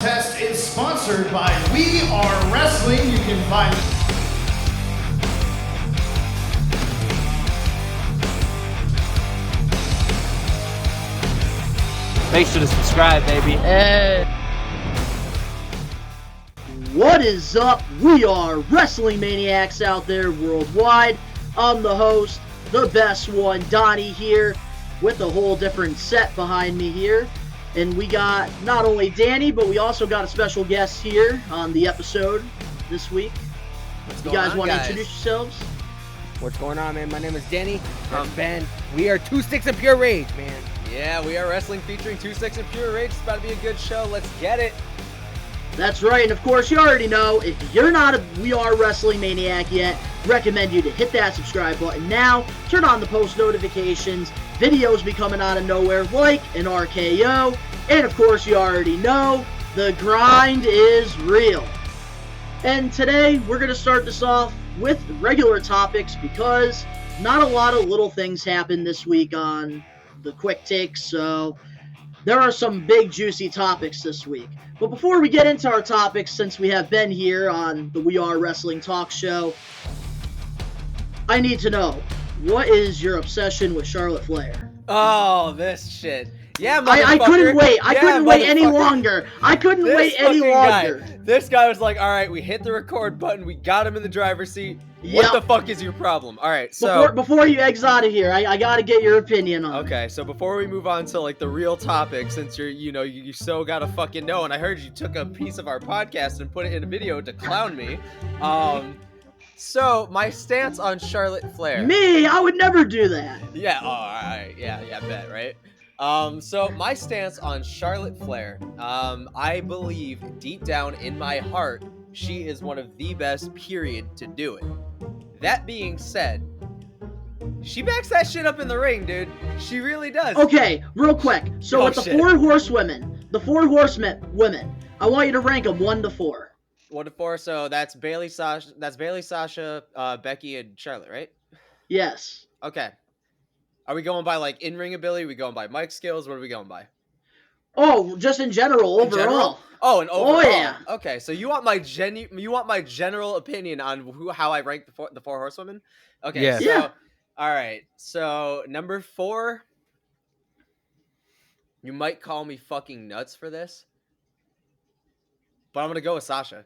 Test is sponsored by We Are Wrestling. You can find Make sure to subscribe, baby. What is up? We are Wrestling Maniacs out there worldwide. I'm the host, the best one, Donnie here, with a whole different set behind me here. And we got not only Danny, but we also got a special guest here on the episode this week. You guys want to introduce yourselves? What's going on, man? My name is Danny. That's Ben. We are Two Sticks of Pure Rage, man. Yeah, We Are Wrestling featuring Two Sticks of Pure Rage. It's about to be a good show. Let's get it. That's right, and of course you already know, if you're not a We Are Wrestling Maniac yet, recommend you to hit that subscribe button now, turn on the post notifications, videos be coming out of nowhere like an RKO, and of course you already know, the grind is real. And today we're going to start this off with regular topics because not a lot of little things happened this week on the quick takes, so there are some big juicy topics this week. But before we get into our topics, since we have Ben here on the We Are Wrestling Talk Show, I need to know, what is your obsession with Charlotte Flair? Oh, this shit. Yeah, I couldn't wait. I couldn't wait any longer. This guy was like, all right, we hit the record button. We got him in the driver's seat. What the fuck is your problem? All right, so before you exit out of here, I got to get your opinion on it. Okay, so before we move on to like the real topic, since you so gotta fucking know, and I heard you took a piece of our podcast and put it in a video to clown me. So my stance on Charlotte Flair. Me? I would never do that. Yeah, all right. Yeah, bet, right? So my stance on Charlotte Flair, I believe deep down in my heart, she is one of the best, period, to do it. That being said, she backs that shit up in the ring, dude. She really does. Okay, real quick. So with the four horsewomen, I want you to rank them 1 to 4. 1 to 4. So that's Bayley, Sasha, Becky, and Charlotte, right? Yes. Okay. Are we going by like in-ring ability? Are we going by mic skills? What are we going by? Oh, just in general, overall. Oh, and overall. Oh yeah. Okay, so you want my general opinion on how I rank the four horsewomen? Okay. Yeah. So, all right. So number 4. You might call me fucking nuts for this, but I'm gonna go with Sasha.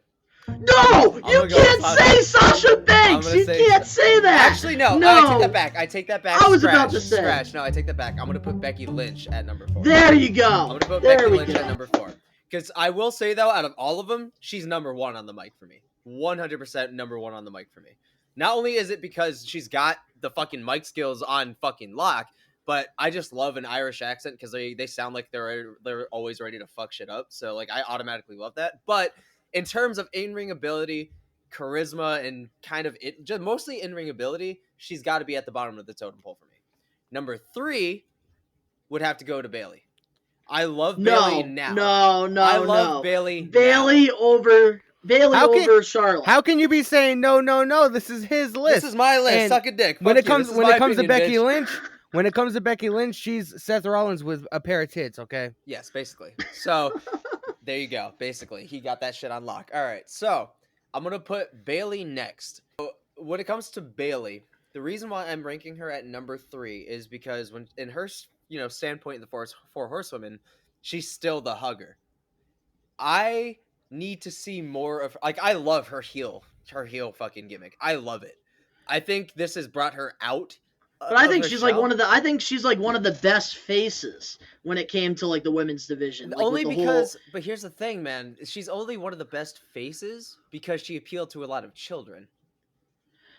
No, you can't say Sasha Banks. You can't say that. Actually, no. I take that back. I was about to say. No, I take that back. I'm gonna put Becky Lynch at number 4. There you go. I'm gonna put Becky Lynch at number 4. Because I will say though, out of all of them, she's number 1 on the mic for me. 100% number 1 on the mic for me. Not only is it because she's got the fucking mic skills on fucking lock, but I just love an Irish accent because they sound like they're always ready to fuck shit up. So like I automatically love that. But in terms of in-ring ability, charisma, and kind of just mostly in-ring ability, she's got to be at the bottom of the totem pole for me. Number 3 would have to go to Bayley. I love Bayley now. I love Bayley. Bayley over Charlotte. How can you be saying no? This is his list. This is my list. And suck a dick. When it comes to Becky Lynch, Lynch, she's Seth Rollins with a pair of tits. Okay. Yes, basically. So there you go. Basically, he got that shit on lock. All right, so I'm gonna put Bayley next. When it comes to Bayley, the reason why I'm ranking her at number 3 is because when in her standpoint in the four horsewomen, she's still the hugger. I need to see more of I love her heel fucking gimmick. I love it. I think this has brought her out. But I think she's like one of the best faces when it came to like the women's division. Like, only because but here's the thing, man. She's only one of the best faces because she appealed to a lot of children.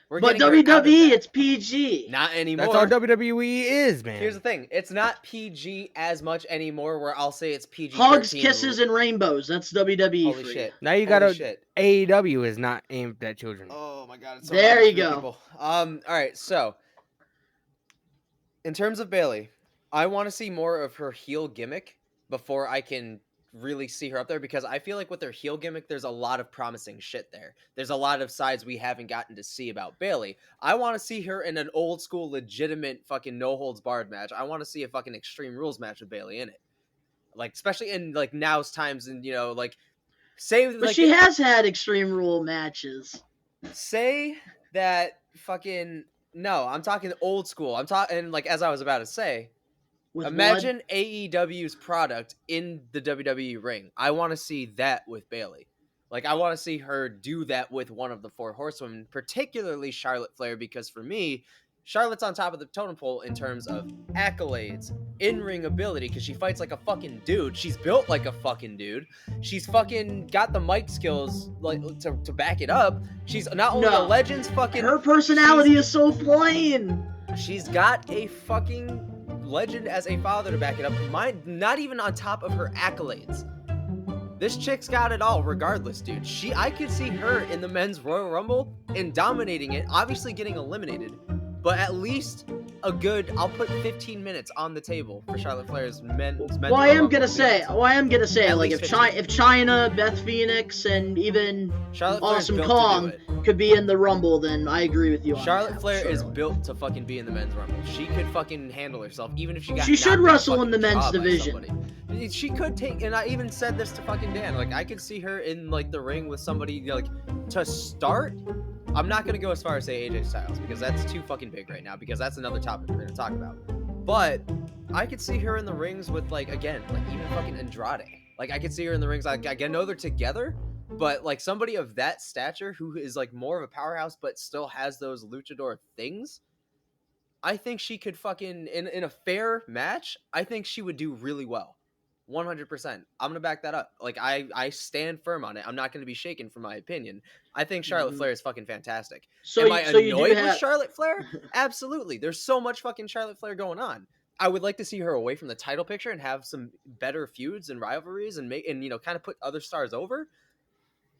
But WWE, it's PG. Not anymore. That's all WWE is, man. Here's the thing. It's not PG as much anymore where I'll say it's PG. Hugs, kisses, and rainbows. That's WWE. Holy shit. Now you got AEW is not aimed at children. Oh my god. It's so there you go. People. All right. So in terms of Bayley, I want to see more of her heel gimmick before I can really see her up there, because I feel like with her heel gimmick, there's a lot of promising shit there. There's a lot of sides we haven't gotten to see about Bayley. I want to see her in an old school, legitimate fucking no holds barred match. I want to see a fucking Extreme Rules match with Bayley in it. Like, especially in like now's times, and like say But like she has had Extreme Rule matches. say that fucking no, I'm talking old school. I'm talking like as I was about to say. With Imagine AEW's product in the WWE ring. I want to see that with Bayley. Like, I want to see her do that with one of the 4 horsewomen, particularly Charlotte Flair, because for me, Charlotte's on top of the totem pole in terms of accolades, in-ring ability, because she fights like a fucking dude. She's built like a fucking dude. She's fucking got the mic skills like to back it up. She's not only a Legends fucking... Her personality is so plain. She's got a fucking legend as a father to back it up. Not even on top of her accolades. This chick's got it all regardless, dude. I could see her in the men's Royal Rumble and dominating it, obviously getting eliminated, but at least a good, I'll put 15 minutes on the table for Charlotte Flair's men's Well, I am gonna say, At like, least if 15. China, Beth Phoenix, and even Charlotte Flair's Awesome built to Kong do it. could be in the Rumble, then I agree with you on Charlotte that. Flair is Charlotte. built to fucking be in the men's Rumble. She could fucking handle herself, even if she got She should knocked out wrestle in the fucking men's jaw by division. somebody. She could take, and I even said this to fucking Dan, like, I could see her in, like, the ring with somebody, like, to start. I'm not gonna go as far as say AJ Styles, because that's too fucking big right now, because that's another topic we're gonna talk about. But I could see her in the rings with, like, again, like, even fucking Andrade. Like, I could see her in the rings, like, I know they're together, but, like, somebody of that stature who is, like, more of a powerhouse but still has those luchador things, I think she could fucking, in a fair match, I think she would do really well. 100%. I'm going to back that up. Like, I stand firm on it. I'm not going to be shaken from my opinion. I think Charlotte Flair is fucking fantastic. So, Am I so you do annoyed have... with Charlotte Flair? Absolutely. There's so much fucking Charlotte Flair going on. I would like to see her away from the title picture and have some better feuds and rivalries and make, and kind of put other stars over.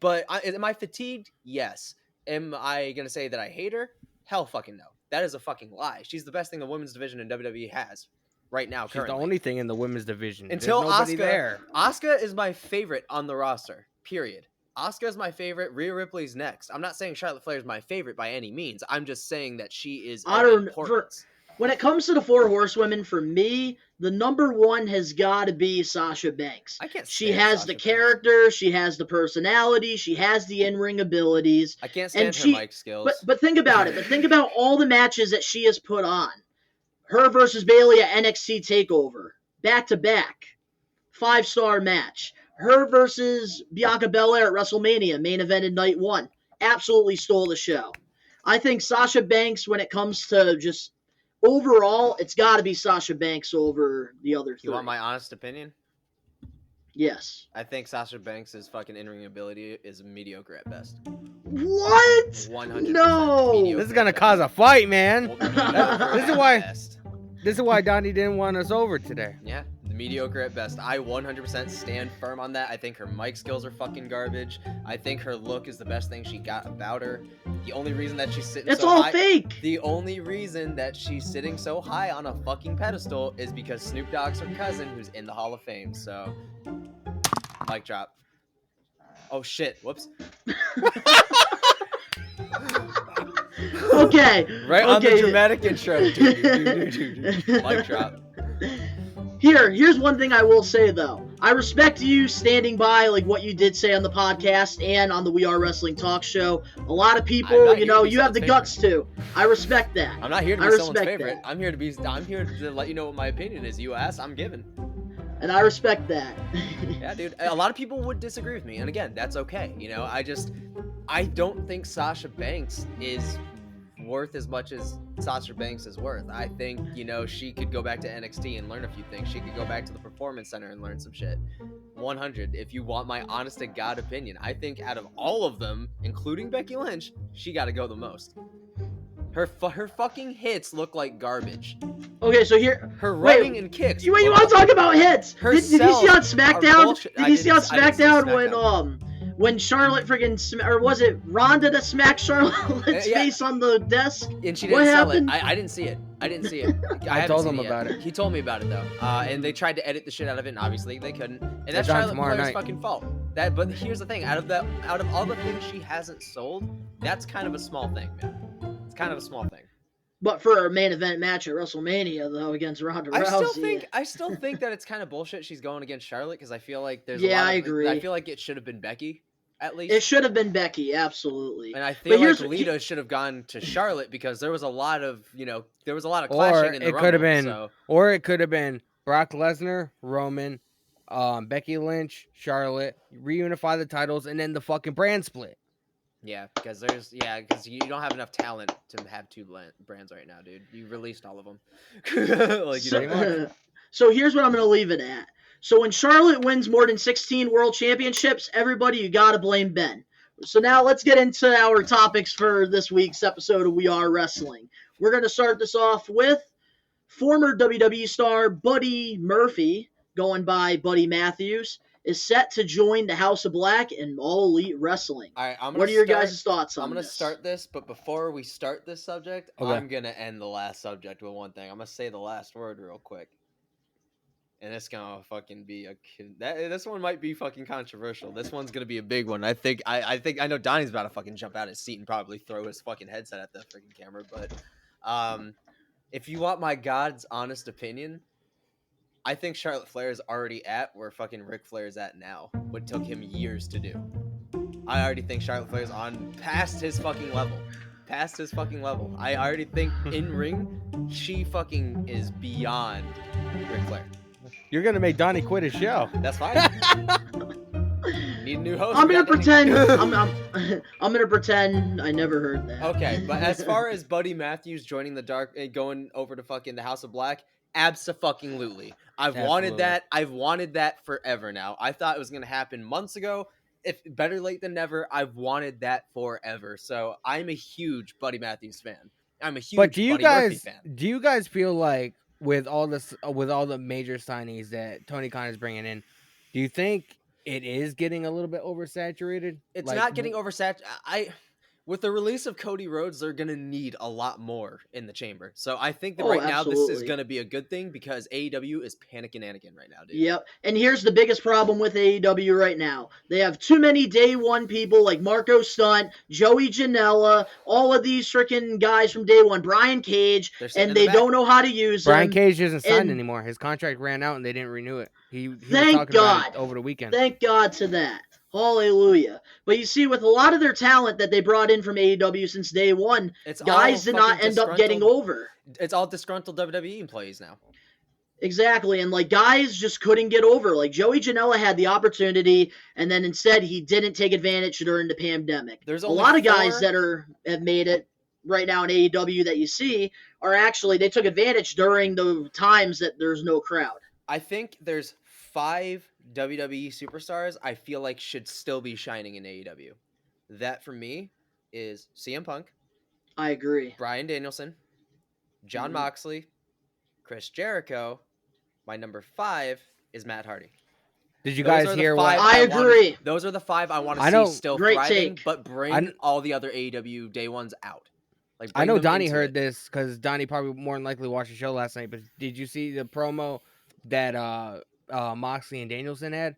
But am I fatigued? Yes. Am I going to say that I hate her? Hell fucking no. That is a fucking lie. She's the best thing the women's division in WWE has right now. She's currently. the only thing in the women's division. Until There's nobody Asuka there. Asuka is my favorite on the roster. Period. Asuka is my favorite. Rhea Ripley's next. I'm not saying Charlotte Flair is my favorite by any means. I'm just saying that she is importance. When it comes to the 4 horsewomen, for me, the number 1 has got to be Sasha Banks. I can't. She has the character, she has the personality, she has the in-ring abilities. I can't stand her mic skills. But think about it. But think about all the matches that she has put on. Her versus Bayley at NXT TakeOver, back to back, 5-star match. Her versus Bianca Belair at WrestleMania, main event in night 1, absolutely stole the show. I think Sasha Banks, when it comes to just overall, it's got to be Sasha Banks over the other 3. You want my honest opinion? Yes. I think Sasha Banks' fucking in-ring ability is mediocre at best. What? 100%. No. mediocre This is gonna at cause a fight, man. best. Mediocre This is at why- best. This is why Donnie didn't want us over today. Yeah, mediocre at best. I 100% stand firm on that. I think her mic skills are fucking garbage. I think her look is the best thing she got about her. The only reason that she's sitting It's so all high, fake. The only reason that she's sitting so high on a fucking pedestal is because Snoop Dogg's her cousin, who's in the Hall of Fame. So, mic drop. Oh shit! Whoops. Okay. Right on the okay. dramatic intro. Mic drop. Here's one thing I will say though. I respect you standing by like what you did say on the podcast and on the We Are Wrestling Talk show. A lot of I'm people, not you here know, to be you have the someone's guts to. I respect that. I'm not here to I be someone's respect favorite. that. I'm here to let you know what my opinion is. You asked, I'm giving. And I respect that. Yeah, dude. A lot of people would disagree with me, and again, that's okay. You know, I don't think Sasha Banks is worth as much as Sasha Banks is worth. I think, you know, she could go back to NXT and learn a few things. She could go back to the Performance Center and learn some shit. 100. If you want my honest to God opinion, I think out of all of them, including Becky Lynch, she got to go the most. Her fucking hits look like garbage. Okay, so here. Her Wait, running and kicks. You want to talk about hits? Her Did you see on sells are SmackDown? bullshit. Did you see on I didn't see SmackDown when Charlotte friggin' or was it Ronda that smacked Charlotte's Yeah. face on the desk? And she What didn't sell happened? it. I didn't see it. I haven't told seen him yet. about it. He told me about it though. And they tried to edit the shit out of it, and obviously they couldn't. And that's on Charlotte tomorrow Flair's night. fucking fault. But here's the thing: out of all the things she hasn't sold, that's kind of a small thing, man. It's kind of a small thing. But for a main event match at WrestleMania, though, against Ronda Rousey, I still think that it's kind of bullshit she's going against Charlotte because I feel like there's Yeah, a lot I of, agree. I feel like it should have been Becky at least. it should have been Becky, absolutely. And I feel But like Lita should have gone to Charlotte because there was a lot of clashing Or in the it could have been, so. or it could have been Brock Lesnar, Roman, Becky Lynch, Charlotte, reunify the titles, and then the fucking brand split. Yeah, because you don't have enough talent to have two brands right now, dude. You released all of them. So here's what I'm going to leave it at. So when Charlotte wins more than 16 world championships, everybody, you got to blame Ben. So now let's get into our topics for this week's episode of We Are Wrestling. We're going to start this off with former WWE star Buddy Murphy, going by Buddy Matthews, is set to join the House of Black in All Elite Wrestling. All right, What are your guys' thoughts on I'm going this? to start this, but before we start this subject, Okay. I'm going to end the last subject with one thing. I'm going to say the last word real quick. And it's going to fucking be this one might be fucking controversial. This one's going to be a big one. I know Donnie's about to fucking jump out his seat and probably throw his fucking headset at the freaking camera, but if you want my God's honest opinion, I think Charlotte Flair is already at where fucking Ric Flair is at now. What took him years to do. I already think Charlotte Flair is on past his fucking level. I already think in ring, she fucking is beyond Ric Flair. You're gonna make Donnie quit his show. That's fine. Need a new host. I'm gonna goddamn it. pretend. I'm gonna pretend I never heard that. Okay, but as far as Buddy Matthews joining the dark and going over to fucking the House of Black, abso-fucking-lutely. I've wanted that. I've wanted that forever now. I thought it was gonna happen months ago. If better late than never, I've wanted that forever. So I'm a huge Buddy Matthews fan. I'm a huge Buddy Murphy fan. Do you guys feel like with all the major signings that Tony Khan is bringing in, do you think it is getting a little bit oversaturated? It's not getting oversaturated. With the release of Cody Rhodes, they're going to need a lot more in the chamber. So I think that now this is going to be a good thing because AEW is panicking Anakin right now, dude. Yep. And here's the biggest problem with AEW right now. They have too many day one people like Marco Stunt, Joey Janela, all of these freaking guys from day one, Brian Cage, and they don't know how to use them. Brian Cage isn't signed anymore. His contract ran out and they didn't renew it. He was Thank talking God. about it over the weekend. Thank God to that. Hallelujah. But you see, with a lot of their talent that they brought in from AEW since day one, guys did not end up getting over. It's all disgruntled WWE employees now. Exactly. And guys just couldn't get over. Like Joey Janela had the opportunity, and then instead he didn't take advantage during the pandemic. There's a lot of guys that have made it right now in AEW that you see are actually, they took advantage during the times that there's no crowd. I think there's 5 WWE superstars I feel like should still be shining in AEW. That for me is CM Punk. I agree. Bryan Danielson, Jon Moxley, Chris Jericho. My number 5 is Matt Hardy. Did you guys hear what? I agree. Those are the 5 I want to see still Great thriving, take. but bring all the other AEW day ones out. I know Donnie heard this because Donnie probably more than likely watched the show last night. But did you see the promo that Moxley and Danielson had?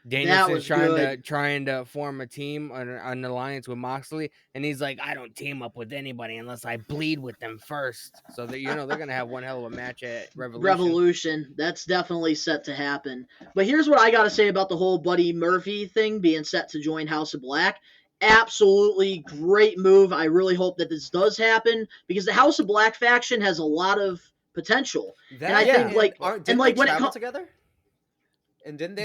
Danielson's trying to form a team, an alliance with Moxley, and he's like, I don't team up with anybody unless I bleed with them first. So they're gonna have one hell of a match at Revolution. That's definitely set to happen. But here's what I gotta say about the whole Buddy Murphy thing being set to join House of Black. Absolutely great move. I really hope that this does happen because the House of Black faction has a lot of potential. And I think when it comes together. And didn't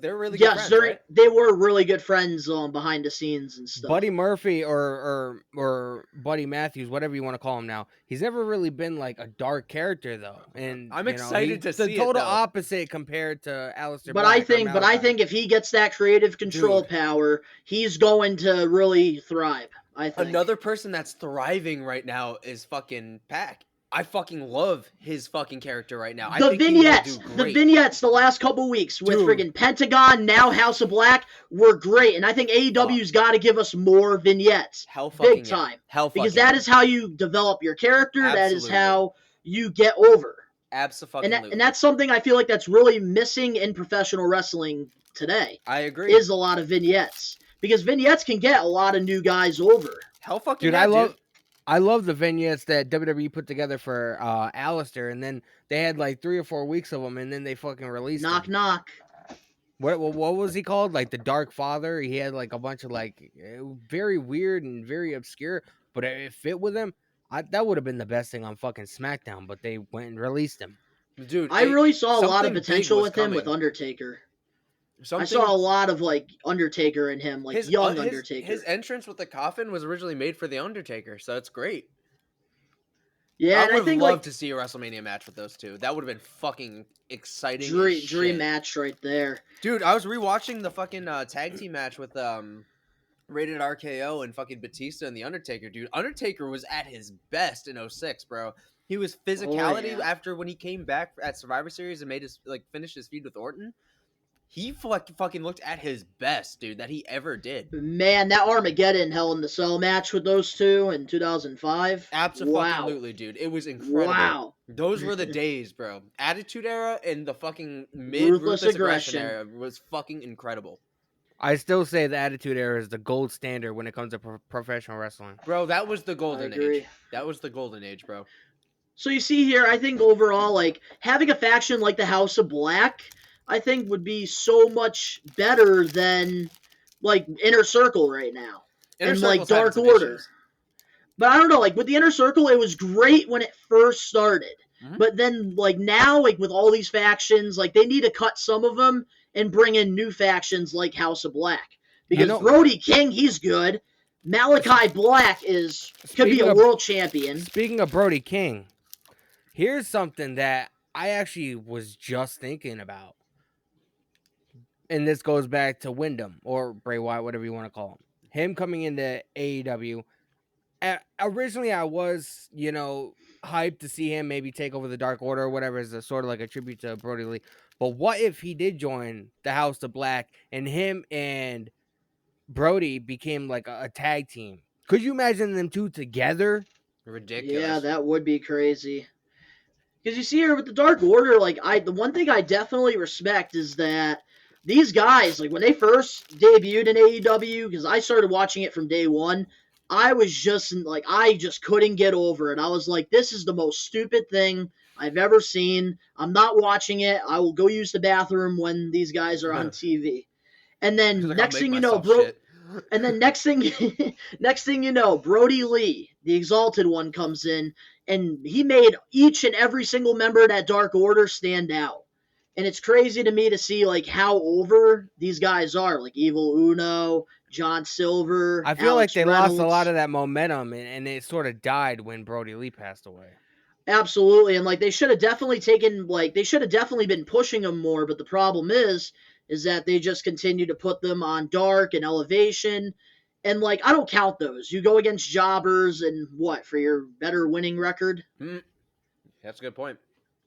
they're really good friends, right? They were really good friends behind the scenes and stuff. Buddy Murphy or Buddy Matthews, whatever you want to call him now, he's never really been like a dark character though. And I'm excited to see the total opposite compared to Aleister But Black. I think if he gets that creative control power, he's going to really thrive. I think another person that's thriving right now is fucking Pac. I fucking love his fucking character right now. The vignettes the last couple weeks with friggin' Pentagon, now House of Black, were great. And I think AEW's got to give us more vignettes. Big time. Because that is how you develop your character. Absolutely. That is how you get over. Absolutely. And that's something I feel like that's really missing in professional wrestling today. I agree. Is a lot of vignettes. Because vignettes can get a lot of new guys over. Dude, I love... I love the vignettes that WWE put together for Alistair, and then they had like 3 or 4 weeks of them, and then they fucking released Knock, him. knock. What was he called? Like the Dark Father? He had like a bunch of like very weird and very obscure, but it fit with him. That would have been the best thing on fucking SmackDown, but they went and released him. Dude, I really saw a lot of something big potential was with him coming. with Undertaker. I Something- saw a lot of like Undertaker in him, like young Undertaker. His entrance with the coffin was originally made for the Undertaker, so it's great. Yeah, I and I would think love like to see a WrestleMania match with those two. That would have been fucking exciting. as dream shit. match right there. Dude, I was rewatching the fucking tag team match with Rated RKO and fucking Batista and the Undertaker. Dude, Undertaker was at his best in 06, bro. He was physicality yeah. after when he came back at Survivor Series and made his finished his feud with Orton. He fucking looked at his best, dude, that he ever did. Man, that Armageddon Hell in the Cell match with those two in 2005. Absolutely, dude. It was incredible. Wow. Those were the days, bro. Attitude Era and the fucking Ruthless Ruthless Aggression era was fucking incredible. I still say the Attitude Era is the gold standard when it comes to professional wrestling. Bro, that was the golden agree. age. That was the golden age, bro. So you see here, I think overall, like, having a faction like the House of Black, I think would be so much better than, like, Inner Circle right now. And, like, Circle's having Dark some Order. issues. But I don't know, like, with the Inner Circle, it was great when it first started. Mhm. But then, like, now, like, with all these factions, like, they need to cut some of them and bring in new factions like House of Black. Because Brody King, he's good. Malachi Black could be a world champion. Speaking of Brody King, here's something that I actually was just thinking about. And this goes back to Wyndham or Bray Wyatt, whatever you want to call him. Him coming into AEW. Originally, I was, hyped to see him maybe take over the Dark Order or whatever as a sort of like a tribute to Brody Lee. But what if he did join the House of Black and him and Brody became like a tag team? Could you imagine them two together? Ridiculous. Yeah, that would be crazy. Because you see here with the Dark Order, like, the one thing I definitely respect is that these guys, like, when they first debuted in AEW, because I started watching it from day one, I was just, like, I just couldn't get over it. I was like, this is the most stupid thing I've ever seen. I'm not watching it. I will go use the bathroom when these guys are on TV. And then next thing you know, next thing you know, Brody Lee, the Exalted One, comes in, and he made each and every single member of that Dark Order stand out. And it's crazy to me to see, like, how over these guys are. Like, Evil Uno, John Silver, I feel Alex like they Reynolds. lost a lot of that momentum, and it sort of died when Brody Lee passed away. Absolutely. And, like, they should have definitely been pushing them more. But the problem is that they just continue to put them on Dark and Elevation. And, like, I don't count those. You go against jobbers and what, for your better winning record? That's a good point.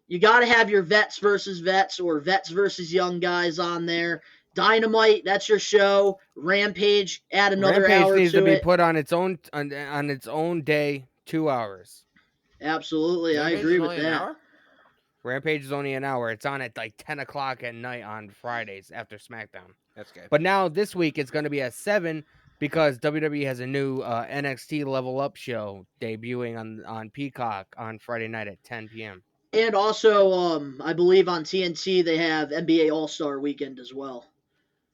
You got to have your vets versus vets or vets versus young guys on there. Dynamite, that's your show. Rampage, add another hour to it. Rampage needs to be put on its own on its own day, 2 hours. Absolutely, I agree with that. Rampage is only an hour. It's on at like 10 o'clock at night on Fridays after SmackDown. That's good. But now this week it's going to be at 7 because WWE has a new NXT Level Up show debuting on Peacock on Friday night at 10 p.m. And also, I believe on TNT they have NBA All-Star Weekend as well.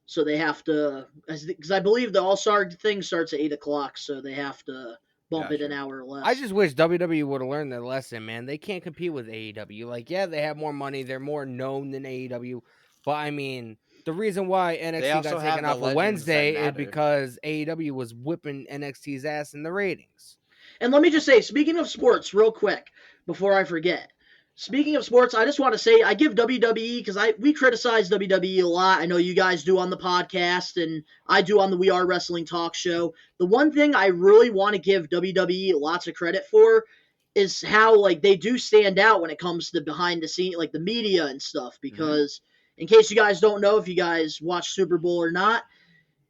So they have to, because I believe the All-Star thing starts at 8 o'clock, so they have to bump it an hour less. I just wish WWE would have learned their lesson, man. They can't compete with AEW. Like, yeah, they have more money. They're more known than AEW. But, I mean, the reason why NXT got taken off of Wednesday is because AEW was whipping NXT's ass in the ratings. And let me just say, speaking of sports, real quick, before I forget. Speaking of sports, I just want to say I give WWE, because we criticize WWE a lot. I know you guys do on the podcast, and I do on the We Are Wrestling talk show. The one thing I really want to give WWE lots of credit for is how, like, they do stand out when it comes to behind the scene, like the media and stuff. Because in case you guys don't know, if you guys watch Super Bowl or not,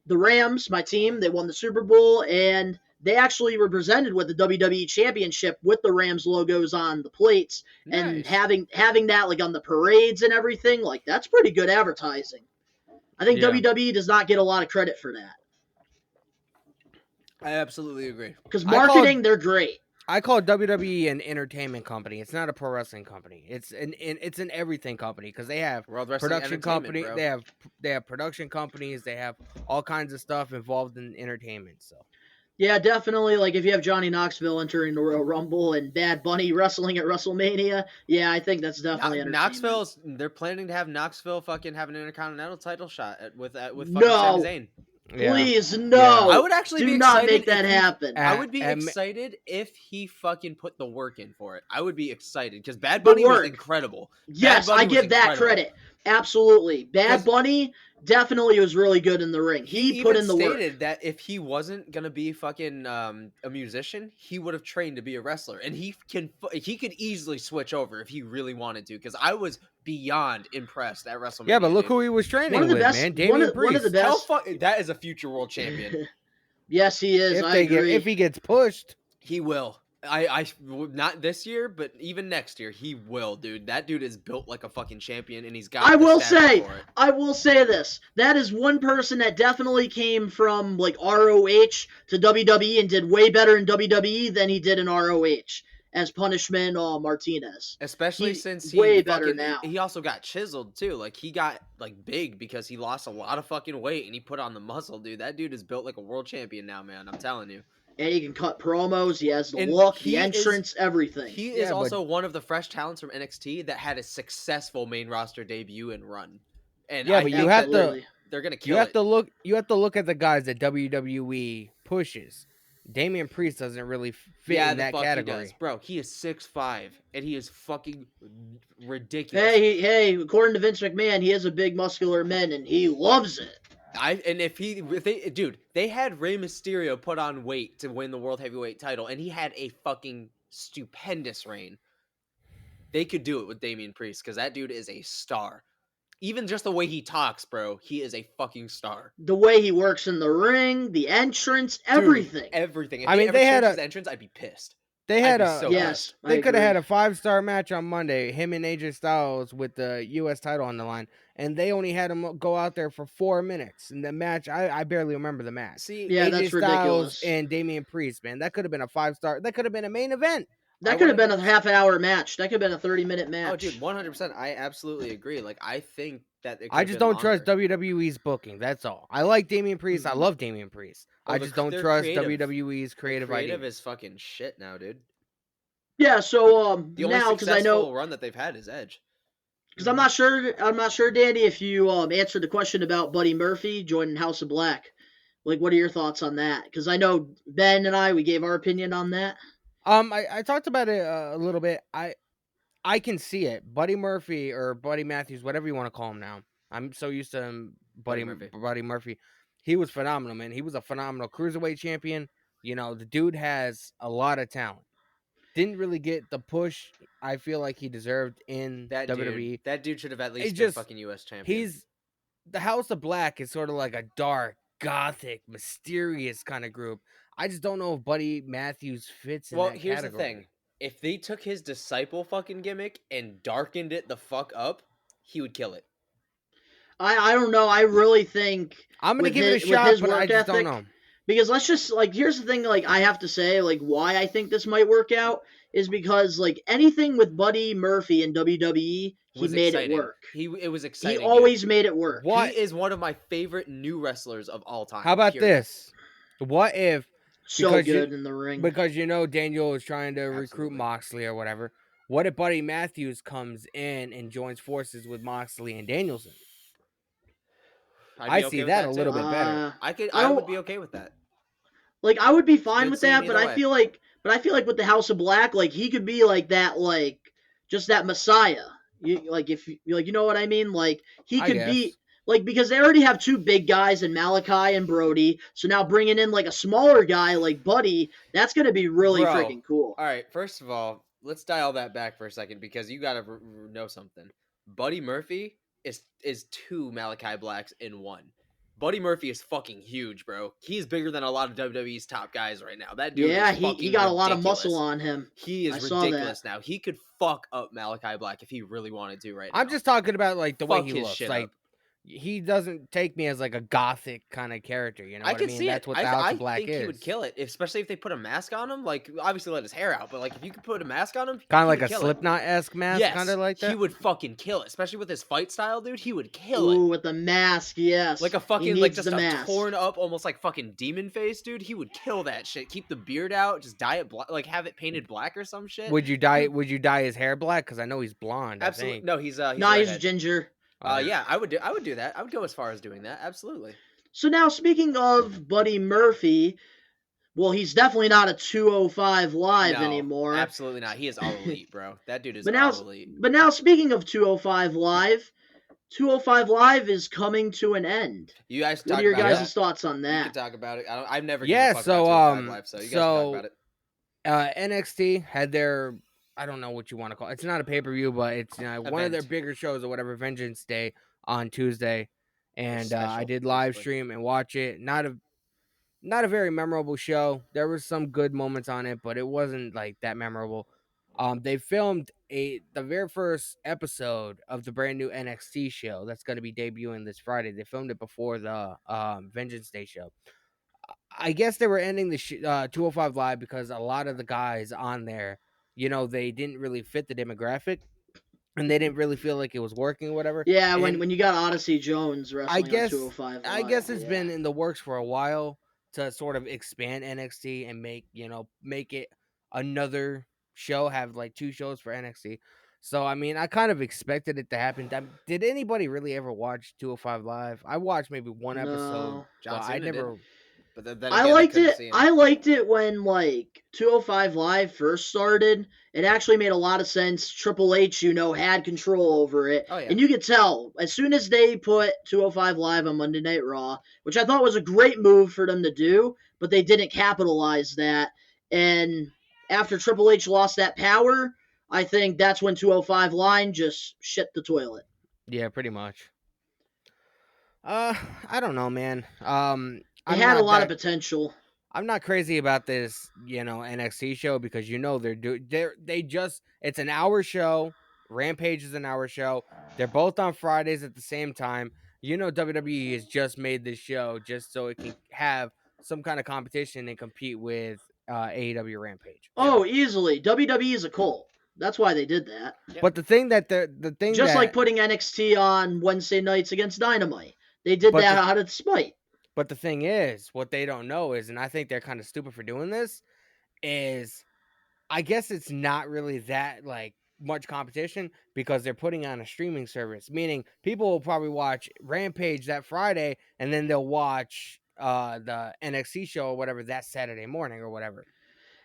the Rams, my team, they won the Super Bowl, and they actually were presented with the WWE Championship with the Rams logos on the plates. Nice. And having that, like, on the parades and everything, like, that's pretty good advertising. I think WWE does not get a lot of credit for that. I absolutely agree. Because marketing, they're great. I call WWE an entertainment company. It's not a pro wrestling company. It's an everything company because they have World Wrestling production company. Bro. They have production companies. They have all kinds of stuff involved in entertainment. So yeah, definitely. Like if you have Johnny Knoxville entering the Royal Rumble and Bad Bunny wrestling at WrestleMania, yeah, I think that's definitely Knoxville's. They're planning to have Knoxville fucking have an Intercontinental title shot with fucking no. Sami Zayn. Please, no. Yeah. I would actually do be not excited make that happen. I would be excited if he fucking put the work in for it. I would be excited because Bad Bunny was incredible. Yes, I give that credit. Absolutely. Bad Bunny definitely was really good in the ring. He put in the work. He stated that if he wasn't going to be fucking a musician, he would have trained to be a wrestler. And he could easily switch over if he really wanted to because I was beyond impressed at WrestleMania. Yeah, but look who he was training with, man. Damian Priest. One of the best. That is a future world champion. Yes, he is. I agree. If he gets pushed, he will. I not this year, but even next year, he will, dude. That dude is built like a fucking champion, and he's got. I will say this. That is one person that definitely came from like ROH to WWE and did way better in WWE than he did in ROH as Punishment Martinez. Especially since way better now. He also got chiseled too. Like he got like big because he lost a lot of fucking weight and he put on the muscle, dude. That dude is built like a world champion now, man. I'm telling you. And he can cut promos. He has the look, the entrance, everything. He is also one of the fresh talents from NXT that had a successful main roster debut and run. And yeah, but you have to. They're gonna kill. You have to look at the guys that WWE pushes. Damian Priest doesn't really fit in that category. He does. Bro, he is 6'5", and he is fucking ridiculous. Hey, according to Vince McMahon, he is a big muscular man, and he loves it. They had Rey Mysterio put on weight to win the World Heavyweight title, and he had a fucking stupendous reign. They could do it with Damian Priest, because that dude is a star. Even just the way he talks, bro, he is a fucking star. The way he works in the ring, the entrance, everything. Dude, everything. If they had his entrance, I'd be pissed. They had They could have had a 5-star match on Monday, him and AJ Styles with the U.S. title on the line, and they only had him go out there for 4 minutes. And the match, I barely remember the match. See, yeah, AJ that's Styles ridiculous. and Damian Priest, man, that could have been a 5-star. That could have been a main event. That could have been a half-hour match. That could have been a 30-minute match. Oh, dude, 100%. I absolutely agree. Like, I think that I just don't trust WWE's booking. That's all. I like Damian Priest. I love Damian Priest. I just don't trust WWE's creative idea. Creative is fucking shit now, dude. Yeah, so the only successful run that they've had is Edge. Because I'm not sure, Danny, if you answered the question about Buddy Murphy joining House of Black. Like, what are your thoughts on that? Because I know Ben and we gave our opinion on that. I talked about it a little bit. I can see it. Buddy Murphy or Buddy Matthews, whatever you want to call him now. I'm so used to him, Buddy Murphy. He was phenomenal, man. He was a phenomenal cruiserweight champion. You know, the dude has a lot of talent. Didn't really get the push I feel like he deserved in WWE. That dude should have at least been fucking U.S. champion. The House of Black is sort of like a dark, gothic, mysterious kind of group. I just don't know if Buddy Matthews fits in that category. Well, here's the thing. If they took his disciple fucking gimmick and darkened it the fuck up, he would kill it. I don't know. I really think I'm going to give it a shot, but I just don't know. Because let's just, here's the thing, I have to say, why I think this might work out is because, anything with Buddy Murphy in WWE, he made it work. It was exciting. He always made it work. He is one of my favorite new wrestlers of all time. How about this? What if... So good in the ring. Because, Daniel is trying to recruit Moxley or whatever. What if Buddy Matthews comes in and joins forces with Moxley and Danielson? I see that a little bit better. I would be okay with that. I would be fine with that, but I feel like with the House of Black, he could be that, just that Messiah. You know what I mean? He could be because they already have two big guys in Malachi and Brody. So now bringing in a smaller guy like Buddy, that's gonna be really freaking cool. All right, first of all, let's dial that back for a second because you gotta know something. Buddy Murphy is two Malachi Blacks in one. Buddy Murphy is fucking huge, bro. He's bigger than a lot of WWE's top guys right now. That dude is fucking he got a lot of muscle on him. He is ridiculous now. He could fuck up Malachi Black if he really wanted to right now. I'm just talking about the way he looks. he doesn't take me as like a gothic kind of character. You know I what I can mean? see That's it. what the House I of Black think is. he would kill it, especially if they put a mask on him. Like, obviously let his hair out, but like if you could put a mask on him, Kind of he like would a kill it. Slipknot-esque mask, Yes, kind of like that. he would fucking kill it, especially with his fight style, dude. He would kill Ooh, it. with the mask, yes. Like a He fucking, needs like just the a mask. torn up, almost like fucking demon face, dude. He would kill that shit. Keep the beard out, just dye it black, like have it painted black or some shit. Would you dye his hair black? Because I know he's blonde. Absolutely. I think. No, he's Nah, he's redhead. ginger. Yeah, I would do that. I would go as far as doing that. Absolutely. So now, speaking of Buddy Murphy, well, he's definitely not a 205 Live No, anymore. absolutely not. He is all elite, bro. That dude is But now, all elite. but now, speaking of 205 Live, 205 Live is coming to an end. You guys talk What are your about guys' that. thoughts on You that? can talk about it. I've never Yeah, given a fuck so, about 205 Live, so you guys can talk about it. NXT had their, I don't know what you want to call it. It's not a pay-per-view, but it's one of their Event. bigger shows or whatever, Vengeance Day on Tuesday. And special, I did live basically. stream and watch it. Not a very memorable show. There was some good moments on it, but it wasn't like that memorable. They filmed the very first episode of the brand new NXT show that's going to be debuting this Friday. They filmed it before the Vengeance Day show. I guess they were ending the 205 Live because a lot of the guys on there, they didn't really fit the demographic, and they didn't really feel like it was working or whatever. Yeah, And when you got Odyssey Jones wrestling on 205 Live. I guess it's been in the works for a while to sort of expand NXT and make it another show, have like 2 shows for NXT. So I mean, I kind of expected it to happen. Did anybody really ever watch 205 Live? I watched maybe one episode. No. John but I Cena never. did. But then I again, liked couldn't it. see him. I liked it when like 205 Live first started. It actually made a lot of sense. Triple H, had control over it. Oh, yeah. And you could tell as soon as they put 205 Live on Monday Night Raw, which I thought was a great move for them to do, but they didn't capitalize that. And after Triple H lost that power, I think that's when 205 Line just shit the toilet. Yeah, pretty much. I don't know, man. It had a lot of potential. I'm not crazy about this, NXT show because it's an hour show. Rampage is an hour show. They're both on Fridays at the same time. WWE has just made this show just so it can have some kind of competition and compete with AEW Rampage. Oh, easily. WWE is a cult. That's why they did that. But the thing like putting NXT on Wednesday nights against Dynamite. They did that out of spite. But the thing is, what they don't know is, and I think they're kind of stupid for doing this, is I guess it's not really that like much competition because they're putting on a streaming service, meaning people will probably watch Rampage that Friday and then they'll watch the NXT show or whatever that Saturday morning or whatever.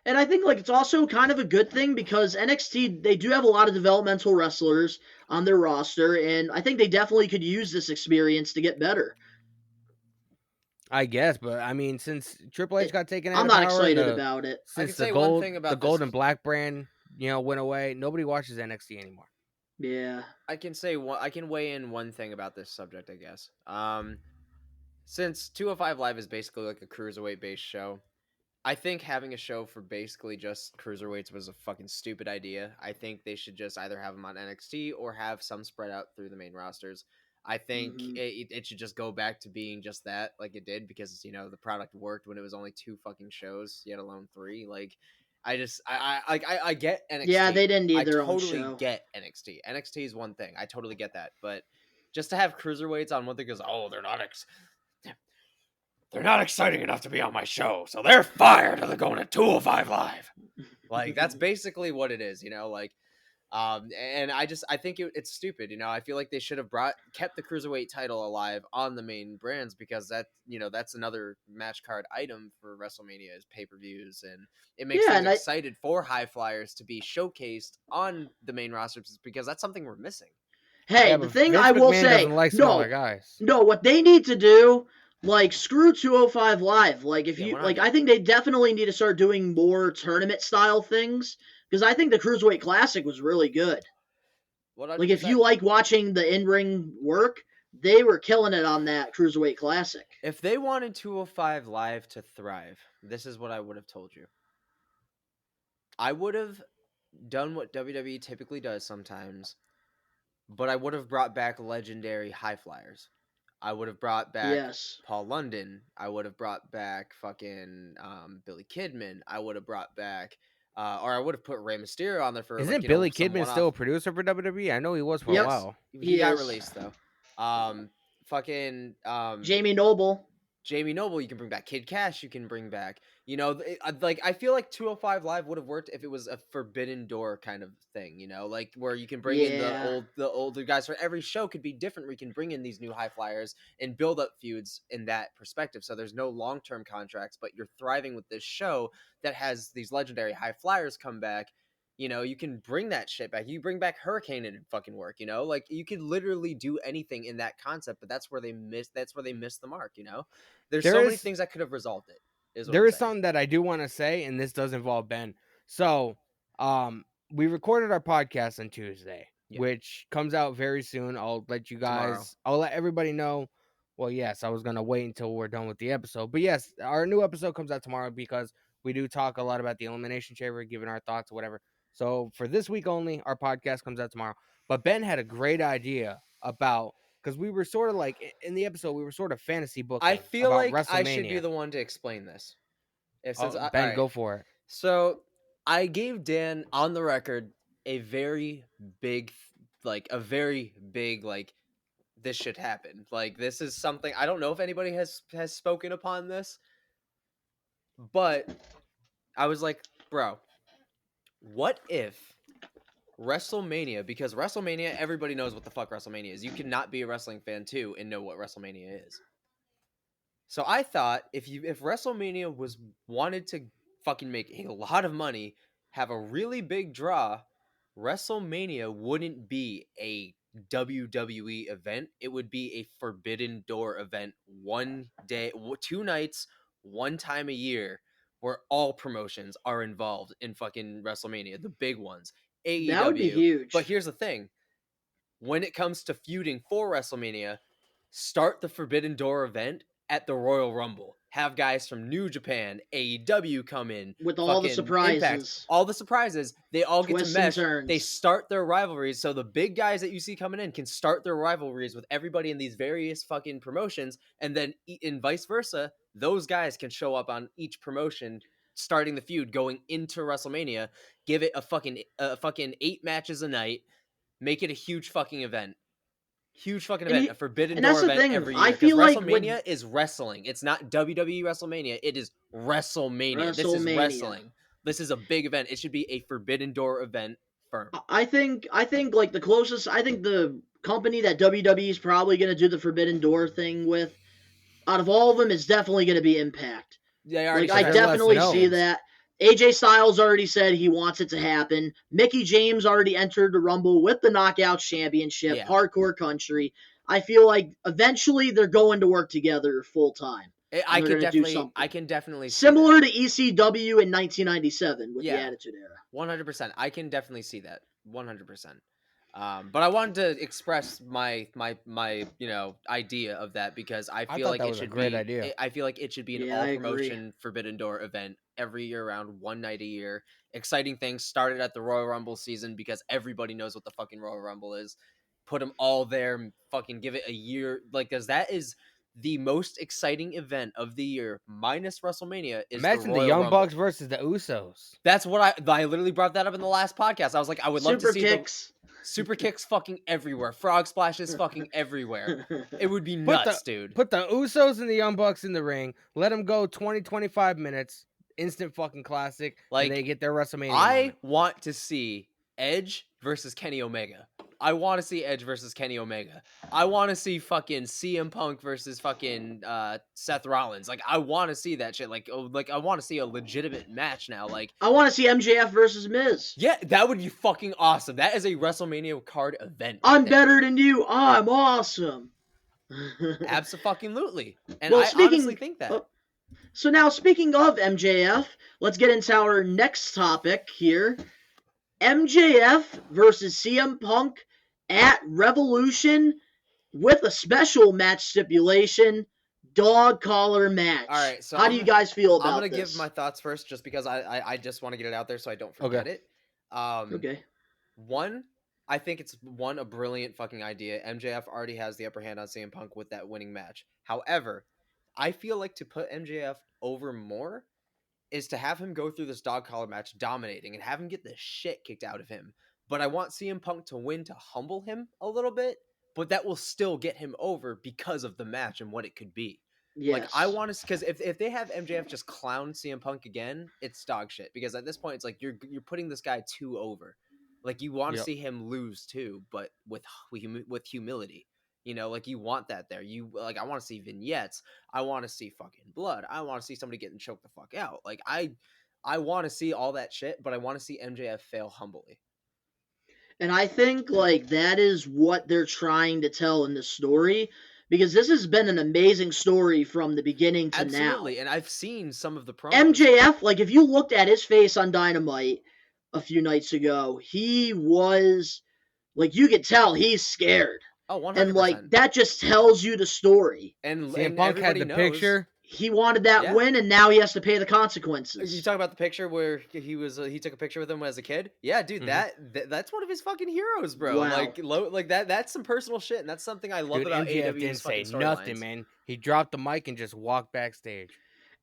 And I think like it's also kind of a good thing because NXT, they do have a lot of developmental wrestlers on their roster, and I think they definitely could use this experience to get better. I guess, but I mean, since Triple H got taken out, I'm not excited about it. Since the gold and black brand, went away, nobody watches NXT anymore. Yeah, I can weigh in one thing about this subject, I guess. Since 205 Live is basically like a cruiserweight based show, I think having a show for basically just cruiserweights was a fucking stupid idea. I think they should just either have them on NXT or have some spread out through the main rosters. I think it should just go back to being just that, like it did, because the product worked when it was only 2 fucking shows, yet alone 3. Like, I get NXT. Yeah, they didn't need their own show. I totally get NXT. NXT is one thing. I totally get that, but just to have cruiserweights on one thing goes, oh, they're not exciting enough to be on my show, so they're fired or they're going to 205 Live. Like, that's basically what it is, and I think it's stupid. I feel like they should have kept the cruiserweight title alive on the main brands because that's another match card item for WrestleMania's pay-per-views, and it makes them excited for high flyers to be showcased on the main rosters because that's something we're missing. Hey, the thing I will say, no, what they need to do, like, screw 205 Live. Like, I think they definitely need to start doing more tournament style things. Because I think the Cruiserweight Classic was really good. Like, if you like watching the in-ring work, they were killing it on that Cruiserweight Classic. If they wanted 205 Live to thrive, this is what I would have told you. I would have done what WWE typically does sometimes, but I would have brought back legendary high flyers. I would have brought back Yes. Paul London. I would have brought back fucking Billy Kidman. I would have brought back, or I would have put Rey Mysterio on there for. Isn't like, you Billy know, some Kidman one-off. still a producer for WWE? I know he was for a Yep. while. He got is. released though. Fucking Jamie Noble. Jamie Noble, you can bring back Kid Cash. You can bring back, you know, like I feel like 205 Live would have worked if it was a Forbidden Door kind of thing, you know, like where you can bring in the older guys. For every show could be different. We can bring in these new high flyers and build up feuds in that perspective. So there's no long term contracts, but you're thriving with this show that has these legendary high flyers come back. You know, you can bring that shit back. You bring back Hurricane and it'd fucking work, you know? Like you could literally do anything in that concept, but that's where they missed the mark, you know? There's so many things that could have resolved it. There is something that I do want to say, and this does involve Ben. So, we recorded our podcast on Tuesday, which comes out very soon. I'll let you guys Tomorrow. I'll let everybody know. Well, yes, I was gonna wait until we're done with the episode. But yes, our new episode comes out tomorrow because we do talk a lot about the Elimination Chamber, giving our thoughts or whatever. So for this week only, our podcast comes out tomorrow. But Ben had a great idea about, because we were sort of like in the episode, we were sort of fantasy booking. I feel about like I WrestleMania. should be the one to explain this. Ben, go for it. So I gave Dan on the record a very big, like this should happen. Like this is something I don't know if anybody has spoken upon this, but I was like, bro, what if WrestleMania, because WrestleMania, everybody knows what the fuck WrestleMania is. You cannot be a wrestling fan too and know what WrestleMania is. So I thought if WrestleMania wanted to fucking make a lot of money, have a really big draw, WrestleMania wouldn't be a WWE event. It would be a Forbidden Door event, 1 day, 2 nights, 1 time a year, where all promotions are involved in fucking WrestleMania, the big ones. AEW. That would be huge. But here's the thing. When it comes to feuding for WrestleMania, start the Forbidden Door event at the Royal Rumble. Have guys from New Japan, AEW come in. With all the surprises. Impact, all the surprises. They all Twists get to mesh. turns. They start their rivalries. So the big guys that you see coming in can start their rivalries with everybody in these various fucking promotions. And then in vice versa, those guys can show up on each promotion, starting the feud, going into WrestleMania. Give it a fucking 8 matches a night. Make it a huge fucking event. Huge fucking event. A Forbidden Door event every year. I feel like WrestleMania is wrestling. It's not WWE WrestleMania. It is WrestleMania. This is wrestling. This is a big event. It should be a Forbidden Door event firm. I think like the closest, I think the company that WWE is probably going to do the Forbidden Door thing with, out of all of them, is definitely going to be Impact. I definitely see that. AJ Styles already said he wants it to happen. Mickey James already entered the Rumble with the Knockouts Championship, Hardcore Country. I feel like eventually they're going to work together full time. I can definitely see similar that. to ECW in 1997 with the Attitude Era. 100%. I can definitely see that. 100%. But I wanted to express my idea of that because I feel like it should be a great idea. I feel like it should be an all promotion Forbidden Door event every year round, 1 night a year. Exciting things started at the Royal Rumble season because everybody knows what the fucking Royal Rumble is. Put them all there, fucking give it a year, because that is the most exciting event of the year, minus WrestleMania. Imagine the Young Bucks versus the Usos. That's what I literally brought that up in the last podcast. I was like, I would love to see super kicks fucking everywhere. Frog splashes fucking everywhere. It would be nuts, dude. Put the Usos and the Young Bucks in the ring. Let them go 20-25 minutes. Instant fucking classic. Like, and they get their WrestleMania. I want to see Edge versus Kenny Omega. I want to see Edge versus Kenny Omega. I want to see fucking CM Punk versus fucking Seth Rollins. Like, I want to see that shit. Like I want to see a legitimate match now. Like, I want to see MJF versus Miz. Yeah, that would be fucking awesome. That is a WrestleMania card event. I'm better than you. I'm awesome. Absolutely. And I honestly think that. So now, speaking of MJF, let's get into our next topic here. MJF versus CM Punk at Revolution with a special match stipulation, dog collar match. All right, so how do you guys feel about this? I'm going to give my thoughts first just because I just want to get it out there so I don't forget it. Okay. One, I think it's a brilliant fucking idea. MJF already has the upper hand on CM Punk with that winning match. However, I feel like to put MJF over more is to have him go through this dog collar match dominating and have him get the shit kicked out of him. But I want CM Punk to win to humble him a little bit, but that will still get him over because of the match and what it could be. Yes. Like, I want to, because if they have MJF just clown CM Punk again, it's dog shit. Because at this point, it's like you're putting this guy too over. Like, you want to see him lose too, but with humility. You know, like, you want that there. I want to see vignettes. I want to see fucking blood. I want to see somebody getting choked the fuck out. Like, I want to see all that shit, but I want to see MJF fail humbly. And I think, like, that is what they're trying to tell in this story, because this has been an amazing story from the beginning to now. Absolutely, and I've seen some of the promos. MJF, like, if you looked at his face on Dynamite a few nights ago, he was, like, you could tell he's scared. Oh, 100%. And, like, that just tells you the story. And Punk had the picture. He wanted that win, and now he has to pay the consequences. You talk about the picture where he took a picture with him as a kid? Yeah, dude, that's one of his fucking heroes, bro. Wow. Like that's some personal shit, and that's something I love about AEW's MJF didn't say fucking nothing, storylines. man. He dropped the mic and just walked backstage.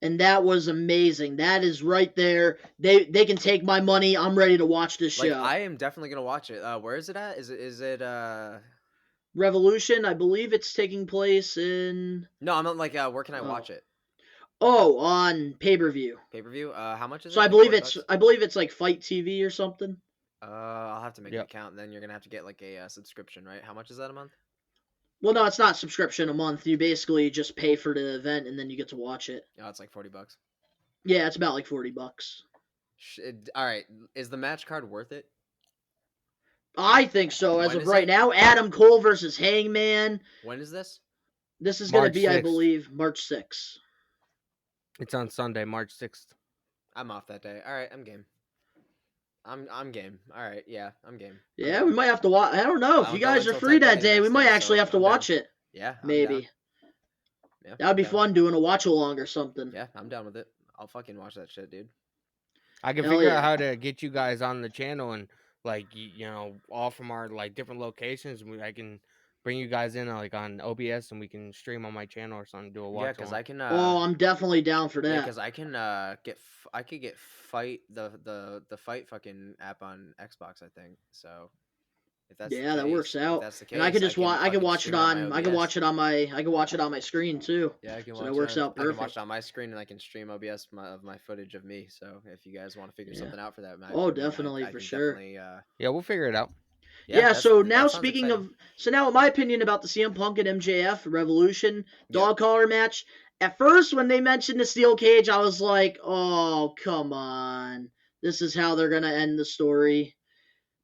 And that was amazing. That is right there. They can take my money. I'm ready to watch this show. Like, I am definitely gonna watch it. Where is it at? Is it Revolution? I believe it's taking place in. No, I'm not like where can I watch it? Oh, on pay-per-view. Pay-per-view? How much is it? So I believe it's like Fight TV or something. I'll have to make an account, and then you're gonna have to get like a subscription, right? How much is that a month? Well, no, it's not subscription a month. You basically just pay for the event, and then you get to watch it. Oh, it's like $40. Yeah, it's about like $40. All right, is the match card worth it? I think so. As of right now, Adam Cole versus Hangman. When is this? This is going to be, 6th. I believe, March 6th. It's on Sunday, March 6th. I'm off that day. All right, I'm game. I'm game. All right, yeah, I'm game. Yeah, we might have to watch. I don't know. If you guys are free that day, we might actually have to watch it. Yeah, maybe. Yeah, that would be fun doing a watch-along or something. Yeah, I'm down with it. I'll fucking watch that shit, dude. I can figure out how to get you guys on the channel and, like, you know, all from our, like, different locations. I can bring you guys in, like, on OBS, and we can stream on my channel or something, do a watch. Yeah, because I can. I'm definitely down for that. Yeah, because I can get Fight the Fight fucking app on Xbox, I think. So if that's that works out. If that's the case, and I can just I can watch it on. I can watch it on my screen too. Yeah, I can. So that works out perfect. I can watch it on my screen, and I can stream OBS of my footage of me. So if you guys want to figure something out for that, definitely for sure. Yeah, we'll figure it out. Yeah, so now speaking of, now in my opinion about the CM Punk and MJF Revolution dog collar match, at first when they mentioned the steel cage, I was like, oh, come on. This is how they're going to end the story.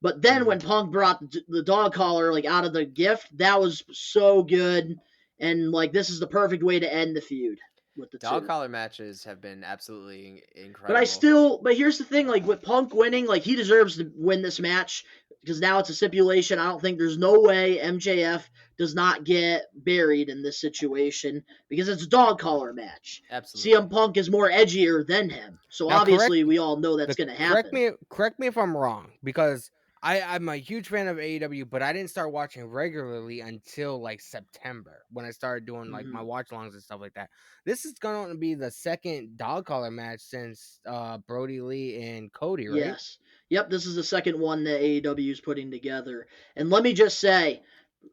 But then when Punk brought the dog collar like out of the gift, that was so good. And like this is the perfect way to end the feud. With the dog collar matches have been absolutely incredible. But here's the thing, like with Punk winning, like he deserves to win this match because now it's a stipulation. I don't think there's no way MJF does not get buried in this situation because it's a dog collar match. Absolutely. CM Punk is more edgier than him. So now, obviously we all know that's going to happen. Correct me if I'm wrong, because I'm a huge fan of AEW, but I didn't start watching regularly until like September when I started doing like my watch-alongs and stuff like that. This is going to be the second dog collar match since Brody Lee and Cody, right? Yes. Yep, this is the second one that AEW is putting together. And let me just say,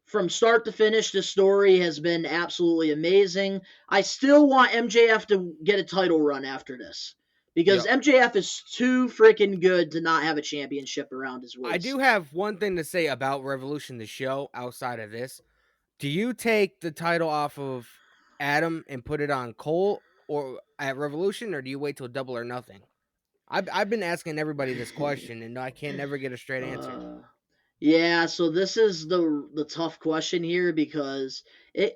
from start to finish, this story has been absolutely amazing. I still want MJF to get a title run after this. Because MJF is too freaking good to not have a championship around his waist. I do have one thing to say about Revolution, the show, outside of this. Do you take the title off of Adam and put it on Cole or at Revolution, or do you wait till Double or Nothing? I've been asking everybody this question, and I can't never get a straight answer. Yeah, so this is the tough question here because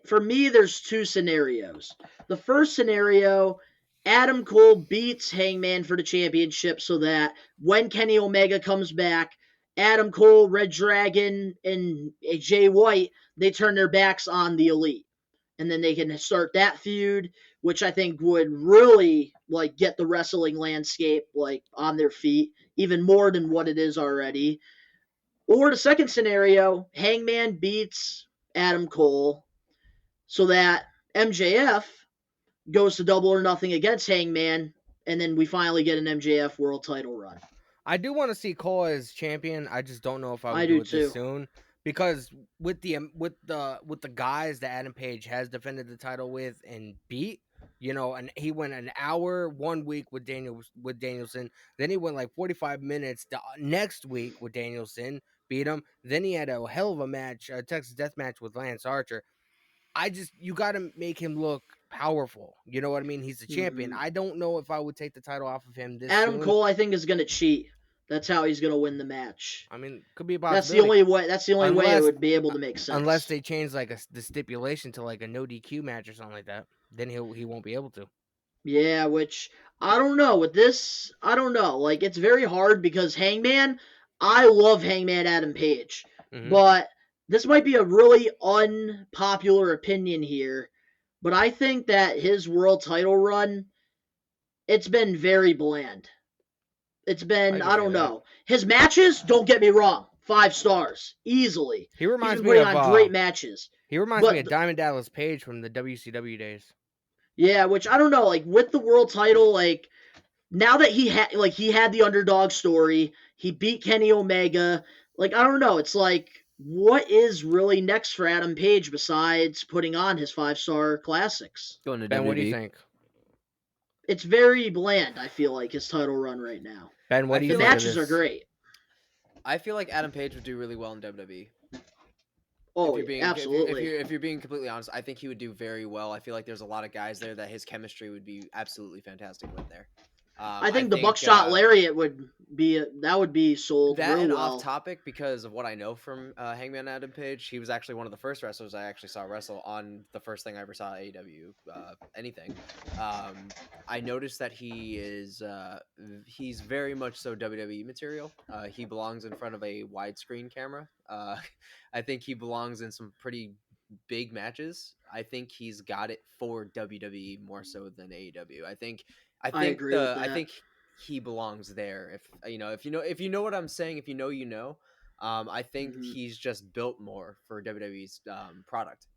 for me, there's two scenarios. The first scenario, Adam Cole beats Hangman for the championship so that when Kenny Omega comes back, Adam Cole, Red Dragon, and Jay White, they turn their backs on the Elite. And then they can start that feud, which I think would really like get the wrestling landscape like on their feet, even more than what it is already. Or the second scenario, Hangman beats Adam Cole so that MJF goes to Double or Nothing against Hangman, and then we finally get an MJF world title run. I do want to see Cole as champion. I just don't know if I would do do it too. this soon, because with the guys that Adam Page has defended the title with and beat, and he went an hour 1 week with Danielson, then he went like 45 minutes the next week with Danielson, beat him. Then he had a hell of a match, a Texas Death Match with Lance Archer. You got to make him look powerful. You know what I mean? He's the champion. I don't know if I would take the title off of him this Adam soon. Cole, I think, is going to cheat. That's how he's going to win the match. I mean, could be a possibility. That's the only way it would be able to make sense. Unless they change like the stipulation to like a no DQ match or something like that, then he won't be able to. Yeah, which I don't know. With this, I don't know. Like, it's very hard because Hangman, I love Hangman Adam Page, but this might be a really unpopular opinion here, but I think that his world title run, it's been very bland. It's been, I don't know. His matches, don't get me wrong, 5 stars, easily. He reminds me of great matches. He reminds me of Diamond Dallas Page from the WCW days. Yeah, which I don't know, like with the world title, like now that he had the underdog story, he beat Kenny Omega, like I don't know, it's like what is really next for Adam Page besides putting on his 5-star classics? Going to Ben, WWE. what do you think? It's very bland, I feel like, his title run right now. Ben, what do you think? The matches are great. I feel like Adam Page would do really well in WWE. Oh, absolutely. If you're being completely honest, I think he would do very well. I feel like there's a lot of guys there that his chemistry would be absolutely fantastic with there. I think the buckshot lariat would be sold that real and well. off topic because of what I know from Hangman Adam Page. He was actually one of the first wrestlers I actually saw wrestle on the first thing I ever saw AEW anything. I noticed that he's very much so WWE material. He belongs in front of a widescreen camera. I think he belongs in some pretty big matches. I think he's got it for WWE more so than AEW. I think he belongs there. If you know what I'm saying, if you know, you know. I think he's just built more for WWE's product.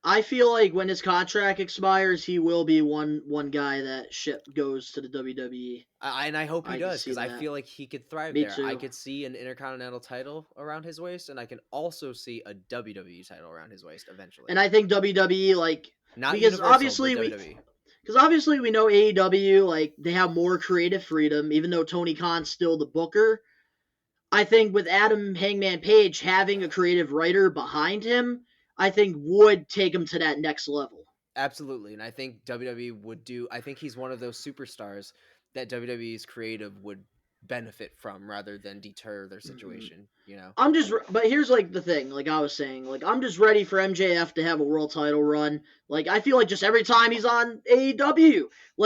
I feel like when his contract expires, he will be one guy that ship goes to the WWE. And I hope he does, because I feel like he could thrive Me there. too. I could see an Intercontinental title around his waist, and I can also see a WWE title around his waist eventually. And I think WWE, not because Universal, obviously but WWE. Because obviously we know AEW, they have more creative freedom, even though Tony Khan's still the booker. I think with Adam Hangman Page having a creative writer behind him, I think would take him to that next level. Absolutely, and I think WWE would do. I think he's one of those superstars that WWE's creative would benefit from rather than deter their situation. But here's the thing. Like I was saying, I'm just ready for MJF to have a world title run. I feel like just every time he's on AEW,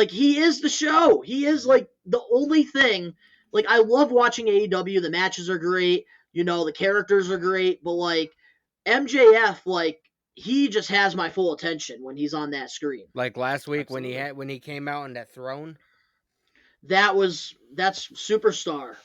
he is the show. He is the only thing. I love watching AEW. The matches are great. The characters are great. But MJF, he just has my full attention when he's on that screen. Like last week Absolutely. when he came out in that throne. That's superstar.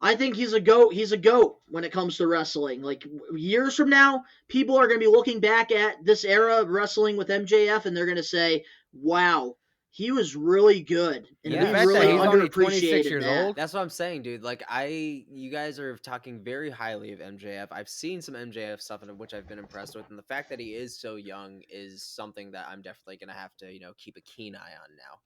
I think he's a goat. He's a goat when it comes to wrestling. Years from now, people are going to be looking back at this era of wrestling with MJF, and they're going to say, "Wow, he was really good." And we really underappreciated that. That's what I'm saying, dude. You guys are talking very highly of MJF. I've seen some MJF stuff in which I've been impressed with, and the fact that he is so young is something that I'm definitely going to have to, keep a keen eye on now.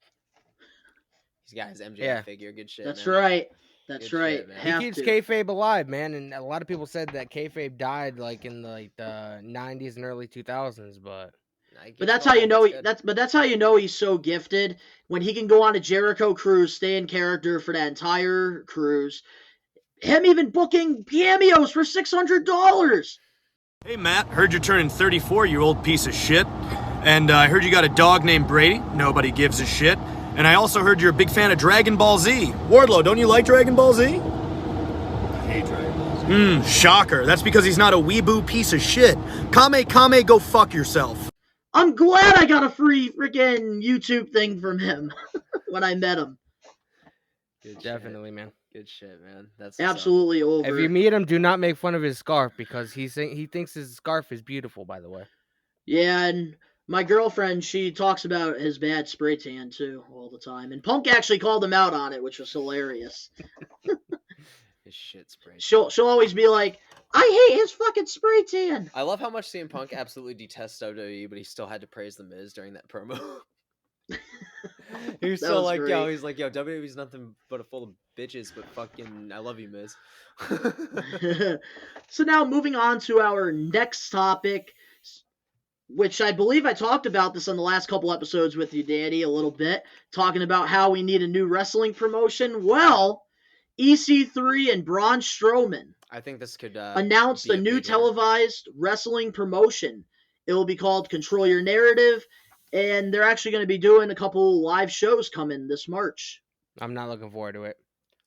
He's got his MJF figure. Good shit. That's man. right. That's Good right. shit, He keeps kayfabe alive, man, and a lot of people said that kayfabe died in the 90s and early 2000s, but that's how you know that's how you know he's so gifted when he can go on a Jericho cruise, stay in character for that entire cruise. Him even booking cameos for $600. Hey Matt, heard you're turning 34, you old piece of shit. And I heard you got a dog named Brady. Nobody gives a shit. And I also heard you're a big fan of Dragon Ball Z. Wardlow, don't you like Dragon Ball Z? I hate Dragon Ball Z. Shocker. That's because he's not a weeboo piece of shit. Kame, go fuck yourself. I'm glad I got a free freaking YouTube thing from him when I met him. definitely, man. Good shit, man. That's absolutely over. If you meet him, do not make fun of his scarf because he thinks his scarf is beautiful. By the way. Yeah, and my girlfriend, she talks about his bad spray tan too all the time, and Punk actually called him out on it, which was hilarious. His shit spray. She'll always be like, "I hate his fucking spray tan." I love how much CM Punk absolutely detests WWE, but he still had to praise the Miz during that promo. He was still like, great. yo, he's like, yo, WWE's nothing but a full of bitches, but fucking, I love you, Miz. So now moving on to our next topic, which I believe I talked about this on the last couple episodes with you, Danny, a little bit, talking about how we need a new wrestling promotion. Well, EC3 and Braun Strowman I think this could announced be a new big hitter. televised wrestling promotion. It will be called Control Your Narrative, and they're actually going to be doing a couple live shows coming this March. I'm not looking forward to it.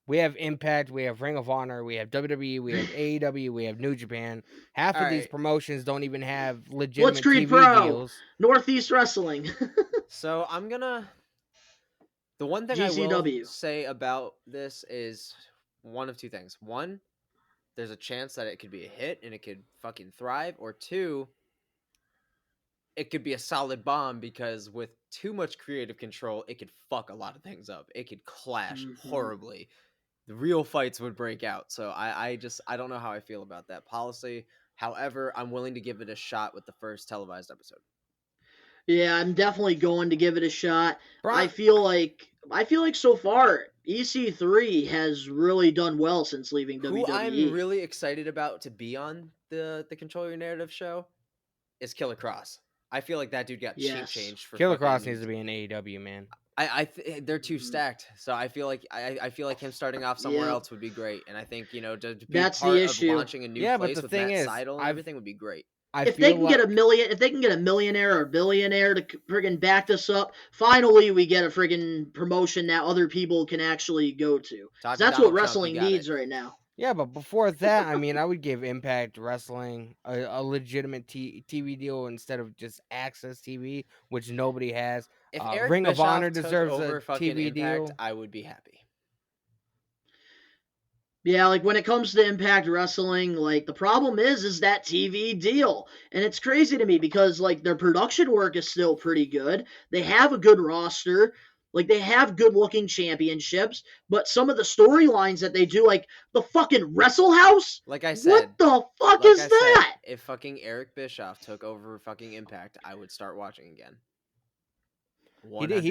We have Impact, we have Ring of Honor, we have WWE, we have AEW, we have New Japan. Half of these promotions don't even have legitimate Blitzkrieg TV Pro, deals. Northeast Wrestling. So I'm gonna. The one thing I GCW. will say about this is one of two things. One, there's a chance that it could be a hit and it could fucking thrive. Or two, it could be a solid bomb because with too much creative control, it could fuck a lot of things up. It could clash horribly. The real fights would break out. So I don't know how I feel about that policy. However, I'm willing to give it a shot with the first televised episode. Yeah, I'm definitely going to give it a shot. I feel like so far EC3 has really done well since leaving WWE. Who I'm really excited about to be on the Control Your Narrative show is Killer Cross. I feel like that dude got cheap changed for Killer Cross needs to be in AEW, man. They're too stacked, so I feel like him starting off somewhere else would be great, and I think to be That's part the of issue. launching a new place but the with thing Matt is, Sydal and everything would be great. If they can get a millionaire or billionaire to friggin' back this up, finally we get a friggin' promotion that other people can actually go to. That's what wrestling needs right now. Yeah, but before that, I mean, I would give Impact Wrestling a legitimate TV deal instead of just Access TV, which nobody has. If Eric Ring of Bischoff Honor took deserves over a fucking TV Impact, deal. I would be happy. Yeah, like when it comes to Impact Wrestling, like the problem is that TV deal. And it's crazy to me because like their production work is still pretty good. They have a good roster. Like they have good looking championships, but some of the storylines that they do, like the fucking Wrestle House, like I said, what the fuck is that? If fucking Eric Bischoff took over fucking Impact, I would start watching again. 100%.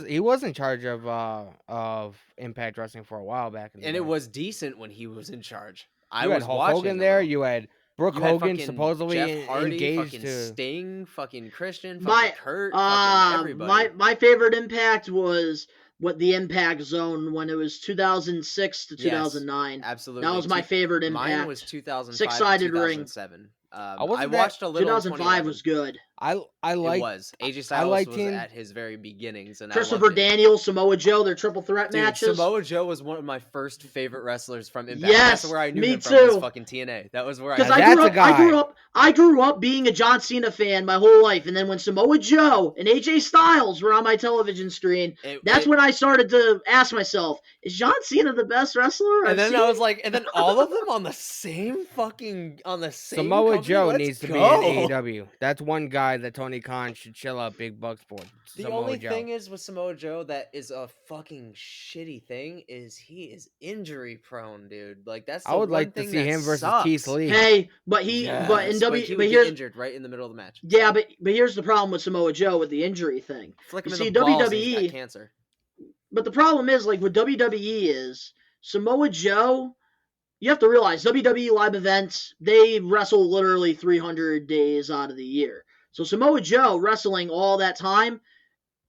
He was in charge of Impact Wrestling for a while back in the and day. it was decent when he was in charge. You had Hulk Hogan there. You had Brooke Hogan supposedly Jeff Hardy, engaged fucking to Sting, fucking Christian, fucking Kurt, fucking everybody. My favorite Impact was the Impact Zone when it was 2006 to 2009. Absolutely, that was my favorite Impact. Mine was 2005 6-sided to 2007. ring. I watched a little. 2005 was good. I like. It was AJ Styles was at his very beginnings, and Christopher Daniels, Samoa Joe, their triple threat matches. Samoa Joe was one of my first favorite wrestlers from Impact. Yes, that's where I knew me him too. from. Was fucking TNA. That was where I grew up being a John Cena fan my whole life, and then when Samoa Joe and AJ Styles were on my television screen, that's when I started to ask myself, is John Cena the best wrestler? And then I was like, and then all of them on the same Samoa company? Joe Let's needs to go. be in AEW. That's one guy that Tony Khan should shell out big bucks for. The only thing is with Samoa Joe that is a fucking shitty thing is he is injury prone, dude. Like that's the I would one like to thing see that he's sucks. Keith Lee. Hey, but he Yes, but in but he would get here's injured right in the middle of the match. Yeah, but here's the problem with Samoa Joe with the injury thing. Flick him You in see, the balls, and WWE he's got cancer. But the problem is, like, with WWE is, Samoa Joe, you have to realize, WWE live events, they wrestle literally 300 days out of the year. So Samoa Joe, wrestling all that time,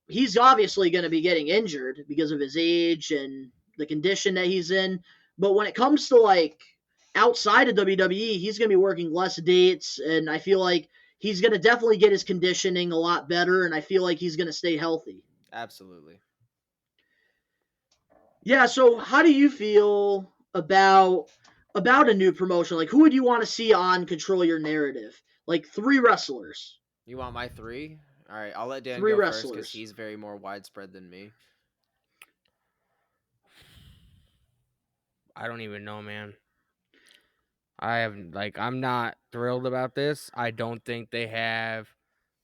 he's obviously going to be getting injured because of his age and the condition that he's in. But when it comes to, like, outside of WWE, he's going to be working less dates, and I feel like he's going to definitely get his conditioning a lot better, and I feel like he's going to stay healthy. Absolutely. Yeah, so how do you feel about a new promotion? Like, who would you want to see on Control Your Narrative? Like, 3 wrestlers. You want my 3? All right, I'll let Dan 3 go wrestlers. first because he's very more widespread than me. I don't even know, man. I'm not thrilled about this. I don't think they have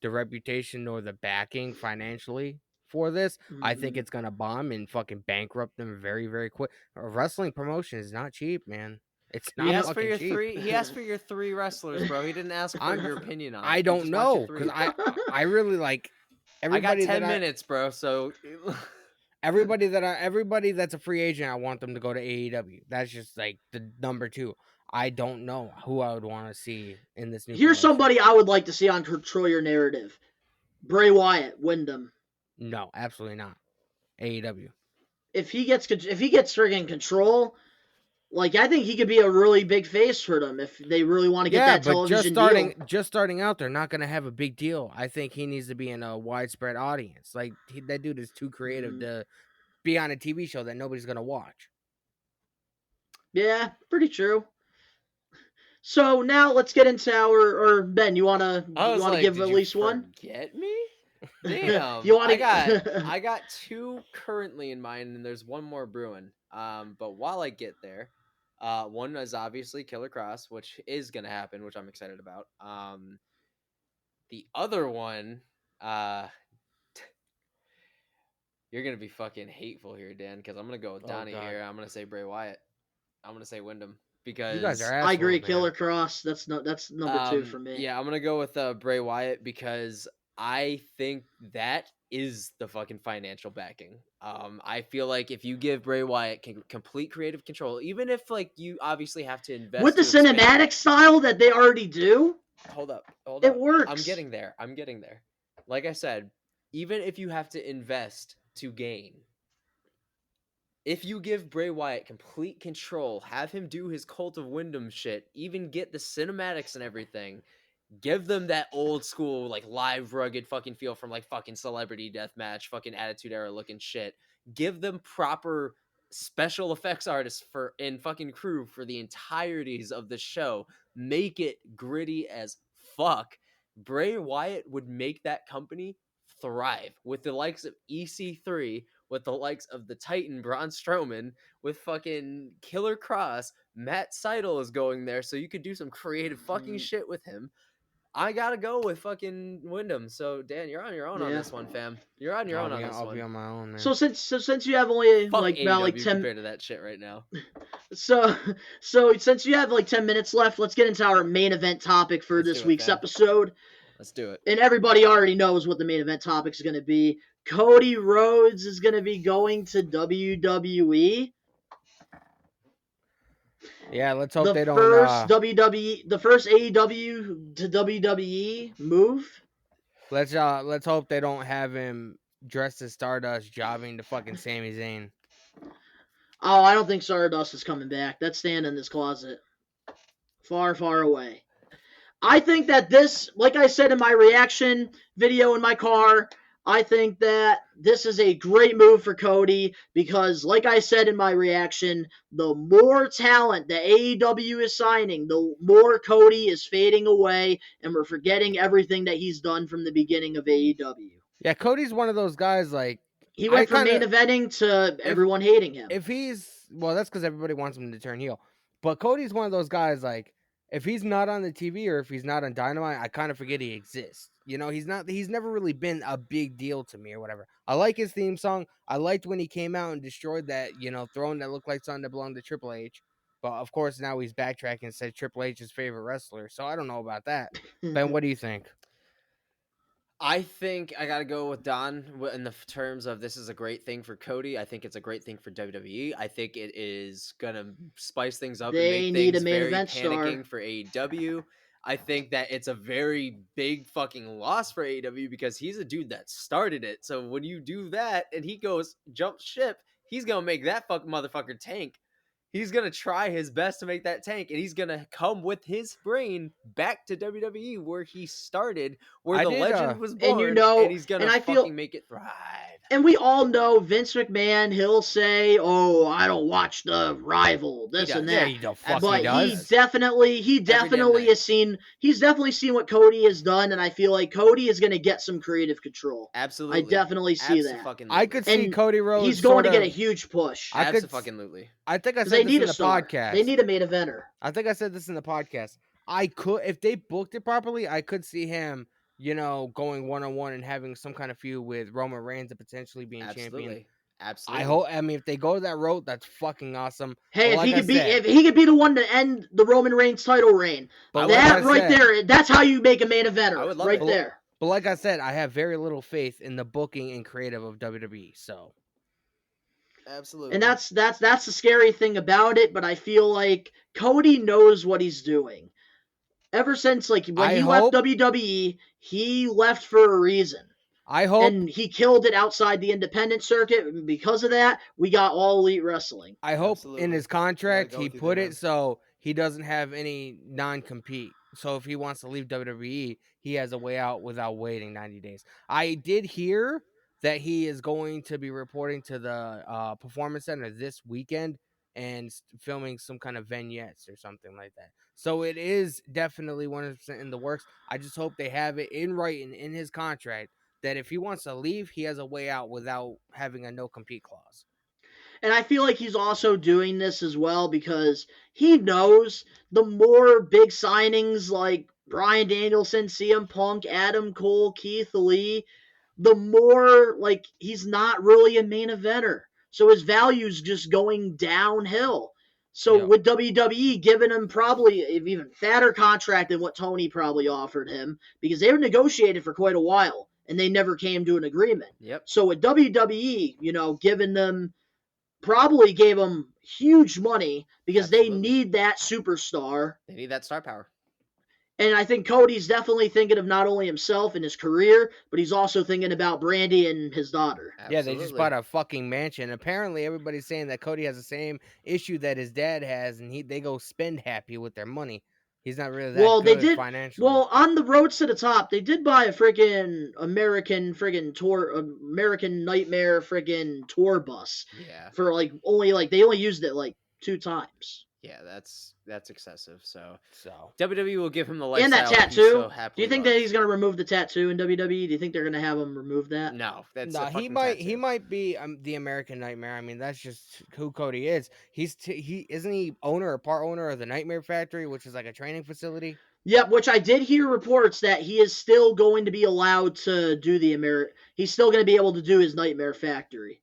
the reputation nor the backing financially for this. I think it's gonna bomb and fucking bankrupt them very, very quick. A wrestling promotion is not cheap, man. It's He not asked for fucking your cheap. three. He asked for your 3 wrestlers, bro. He didn't ask for your opinion on it. I He don't just wants your know three. because I really like I got everybody 10 that minutes, bro. So everybody that's a free agent. I want them to go to AEW. That's just like the number 2. I don't know who I would want to see in this new. Here's promotion. somebody I would like to see on Control Your Narrative. Bray Wyatt, Wyndham. No, absolutely not. AEW. If he gets friggin' Control, like I think he could be a really big face for them if they really want to get that television deal. Just starting out, they're not going to have a big deal. I think he needs to be in a widespread audience. Like that dude is too creative to be on a TV show that nobody's going to watch. Yeah, pretty true. So now let's get into or Ben, you wanna give at least one? Get me? Damn. I got 2 currently in mind, and there's one more brewing. But while I get there, one is obviously Killer Cross, which is gonna happen, which I'm excited about. The other one, you're gonna be fucking hateful here, Dan, because I'm gonna go with Donnie here. I'm gonna say Bray Wyatt. I'm gonna say Wyndham. Because you guys are assholes, I agree, man. Killer Cross. That's number 2 for me. Yeah, I'm gonna go with Bray Wyatt because I think that is the fucking financial backing. I feel like if you give Bray Wyatt complete creative control, even if like you obviously have to invest with the cinematic style that they already do. Hold up. It works. I'm getting there. Like I said, even if you have to invest to gain. If you give Bray Wyatt complete control, have him do his Cult of Wyndham shit, even get the cinematics and everything, give them that old school, like, live, rugged fucking feel from, like, fucking Celebrity Deathmatch, fucking Attitude Era looking shit. Give them proper special effects artists and fucking crew for the entireties of the show. Make it gritty as fuck. Bray Wyatt would make that company thrive with the likes of EC3, with the likes of the Titan Braun Strowman, with fucking Killer Cross. Matt Seidel is going there, so you could do some creative fucking shit with him. I gotta go with fucking Wyndham. So Dan, you're on your own on this one, fam. You're on your own on this one. I'll be on my own, man. So since you have only Fuck like AEW about like 10 compared to that shit right now. So since you have like 10 minutes left, let's get into our main event topic for this week's episode. Let's do it. And everybody already knows what the main event topic is going to be. Cody Rhodes is going to be going to WWE. Yeah, let's hope they don't. The first AEW to WWE move. Let's hope they don't have him dressed as Stardust jobbing to fucking Sami Zayn. Oh, I don't think Stardust is coming back. That's staying in this closet, far, far away. I think that this, like I said in my reaction video in my car, I think that this is a great move for Cody because, like I said in my reaction, the more talent that AEW is signing, the more Cody is fading away, and we're forgetting everything that he's done from the beginning of AEW. Yeah, Cody's one of those guys, like... He went from main eventing to everyone hating him. Well, that's because everybody wants him to turn heel. But Cody's one of those guys, like... If he's not on the TV or if he's not on Dynamite, I kind of forget he exists. You know, he's never really been a big deal to me or whatever. I like his theme song. I liked when he came out and destroyed that, throne that looked like something that belonged to Triple H. But, of course, now he's backtracking and said Triple H's favorite wrestler. So I don't know about that. Ben, what do you think? I think I got to go with Don in the terms of this is a great thing for Cody. I think it's a great thing for WWE. I think it is going to spice things up and make things very panicking for AEW. I think that it's a very big fucking loss for AEW because he's a dude that started it. So when you do that and he goes jump ship, he's going to make that motherfucker tank. He's going to try his best to make that tank, and he's going to come with his brain back to WWE where he started, where the legend was born, and he's going to fucking make it thrive. And we all know Vince McMahon, he'll say, "Oh, I don't watch the Rival, this and Yeah, that." he don't fuck But does. he definitely has seen, he's definitely seen what Cody has done, and I feel like Cody is going to get some creative control. Absolutely. I definitely see that. I could see And Cody Rhodes. He's going to get a huge push. Absolutely. I think I Because said they this need in a the star. podcast. They need a main eventer. I think I said this in the podcast. I could, if they booked it properly, I could see him, going one-on-one and having some kind of feud with Roman Reigns and potentially being champion. Absolutely. I mean, if they go that route, that's fucking awesome. Hey, But if he could be the one to end the Roman Reigns title reign, there, that's how you make a main eventer. I would love right it. there. But like I said, I have very little faith in the booking and creative of WWE. So, absolutely. And that's the scary thing about it. But I feel like Cody knows what he's doing. Ever since when he left WWE, he left for a reason. I hope. And he killed it outside the independent circuit. And because of that, we got All Elite Wrestling. I hope in his contract he put it so he doesn't have any non-compete. So if he wants to leave WWE, he has a way out without waiting 90 days. I did hear that he is going to be reporting to the Performance Center this weekend and filming some kind of vignettes or something like that. So it is definitely 100% in the works. I just hope they have it in writing in his contract that if he wants to leave, he has a way out without having a no-compete clause. And I feel like he's also doing this as well because he knows the more big signings like Bryan Danielson, CM Punk, Adam Cole, Keith Lee, the more he's not really a main eventer. So his value's just going downhill. So with WWE giving him probably an even fatter contract than what Tony probably offered him, because they were negotiated for quite a while and they never came to an agreement. Yep. So with WWE, giving them, probably gave them huge money because they need that superstar. They need that star power. And I think Cody's definitely thinking of not only himself and his career, but he's also thinking about Brandy and his daughter. Absolutely. Yeah, they just bought a fucking mansion. Apparently, everybody's saying that Cody has the same issue that his dad has, and they go spend happy with their money. He's not really that good financially. Well, on the Roads to the Top, they did buy a freaking American Nightmare freaking tour bus. Yeah. For they only used it 2 times. Yeah, that's excessive. So WWE will give him the lifestyle. And that tattoo. So do you think that he's gonna remove the tattoo in WWE? Do you think they're gonna have him remove that? No, he might be the American Nightmare. I mean, that's just who Cody is. Isn't he owner or part owner of the Nightmare Factory, which is like a training facility? Yep, which I did hear reports that he is still going to be allowed to do he's still going to be able to do his Nightmare Factory,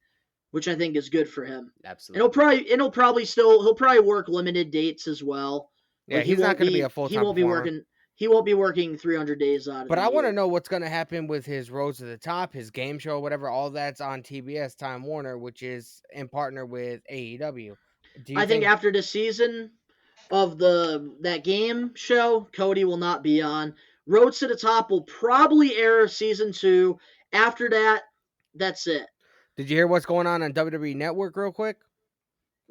which I think is good for him. Absolutely. And he'll probably work limited dates as well. Yeah, he's not going to be a full-time performer. He won't be working 300 days out of But the I want to year. know what's going to happen with his Roads to the Top, his game show, whatever. All that's on TBS, Time Warner, which is in partner with AEW. I think after the season of that game show, Cody will not be on. Roads to the Top will probably air season 2. After that, that's it. Did you hear what's going on WWE Network real quick?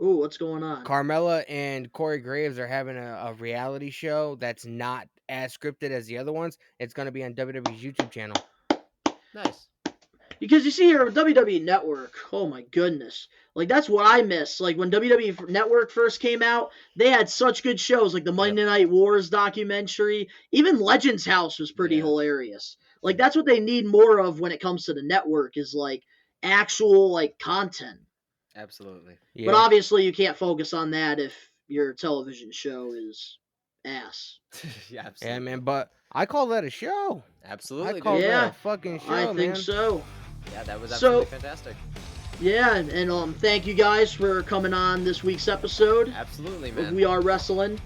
Ooh, what's going on? Carmella and Corey Graves are having a reality show that's not as scripted as the other ones. It's going to be on WWE's YouTube channel. Nice. Because you see here, WWE Network, oh my goodness. That's what I miss. When WWE Network first came out, they had such good shows, like the Monday Night Wars documentary. Even Legends House was pretty hilarious. That's what they need more of when it comes to the network is, actual, content. Absolutely. Yeah. But obviously you can't focus on that if your television show is ass. Yeah, absolutely. Yeah, man, but I call that a show. Absolutely. I call dude. that a fucking show, I think so. Yeah, that was absolutely fantastic. Yeah, and thank you guys for coming on this week's episode. Absolutely, man. We Are Wrestling.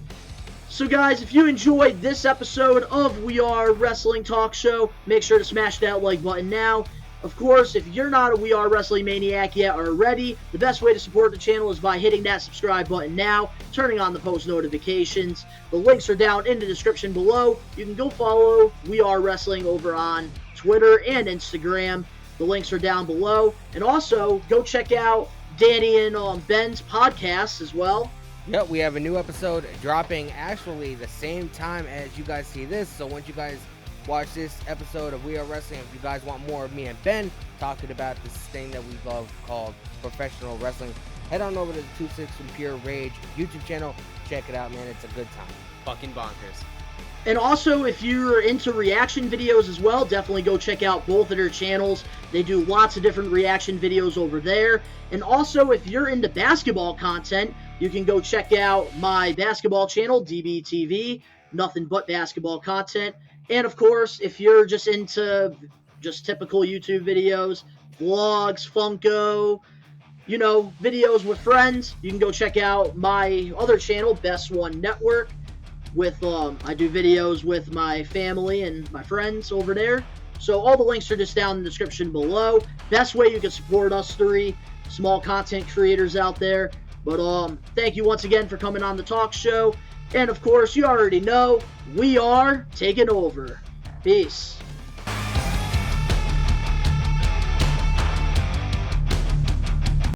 So guys, if you enjoyed this episode of We Are Wrestling Talk Show, make sure to smash that like button now. Of course, if you're not a We Are Wrestling Maniac yet already, the best way to support the channel is by hitting that subscribe button now, turning on the post notifications. The links are down in the description below. You can go follow We Are Wrestling over on Twitter and Instagram. The links are down below. And also, go check out Danny and Ben's podcast as well. Yep, we have a new episode dropping actually the same time as you guys see this. So once you guys watch this episode of We Are Wrestling. If you guys want more of me and Ben talking about this thing that we love called professional wrestling, head on over to the 26 from Pure Rage YouTube channel. Check it out, man. It's a good time. Fucking bonkers. And also, if you're into reaction videos as well, definitely go check out both of their channels. They do lots of different reaction videos over there. And also, if you're into basketball content, you can go check out my basketball channel, DBTV, nothing but basketball content. And of course, if you're just into just typical YouTube videos, vlogs, Funko, you know, videos with friends, you can go check out my other channel, Best One Network. With I do videos with my family and my friends over there. So all the links are just down in the description below. Best way you can support us three small content creators out there. But thank you once again for coming on the talk show. And of course, you already know, we are taking over. Peace.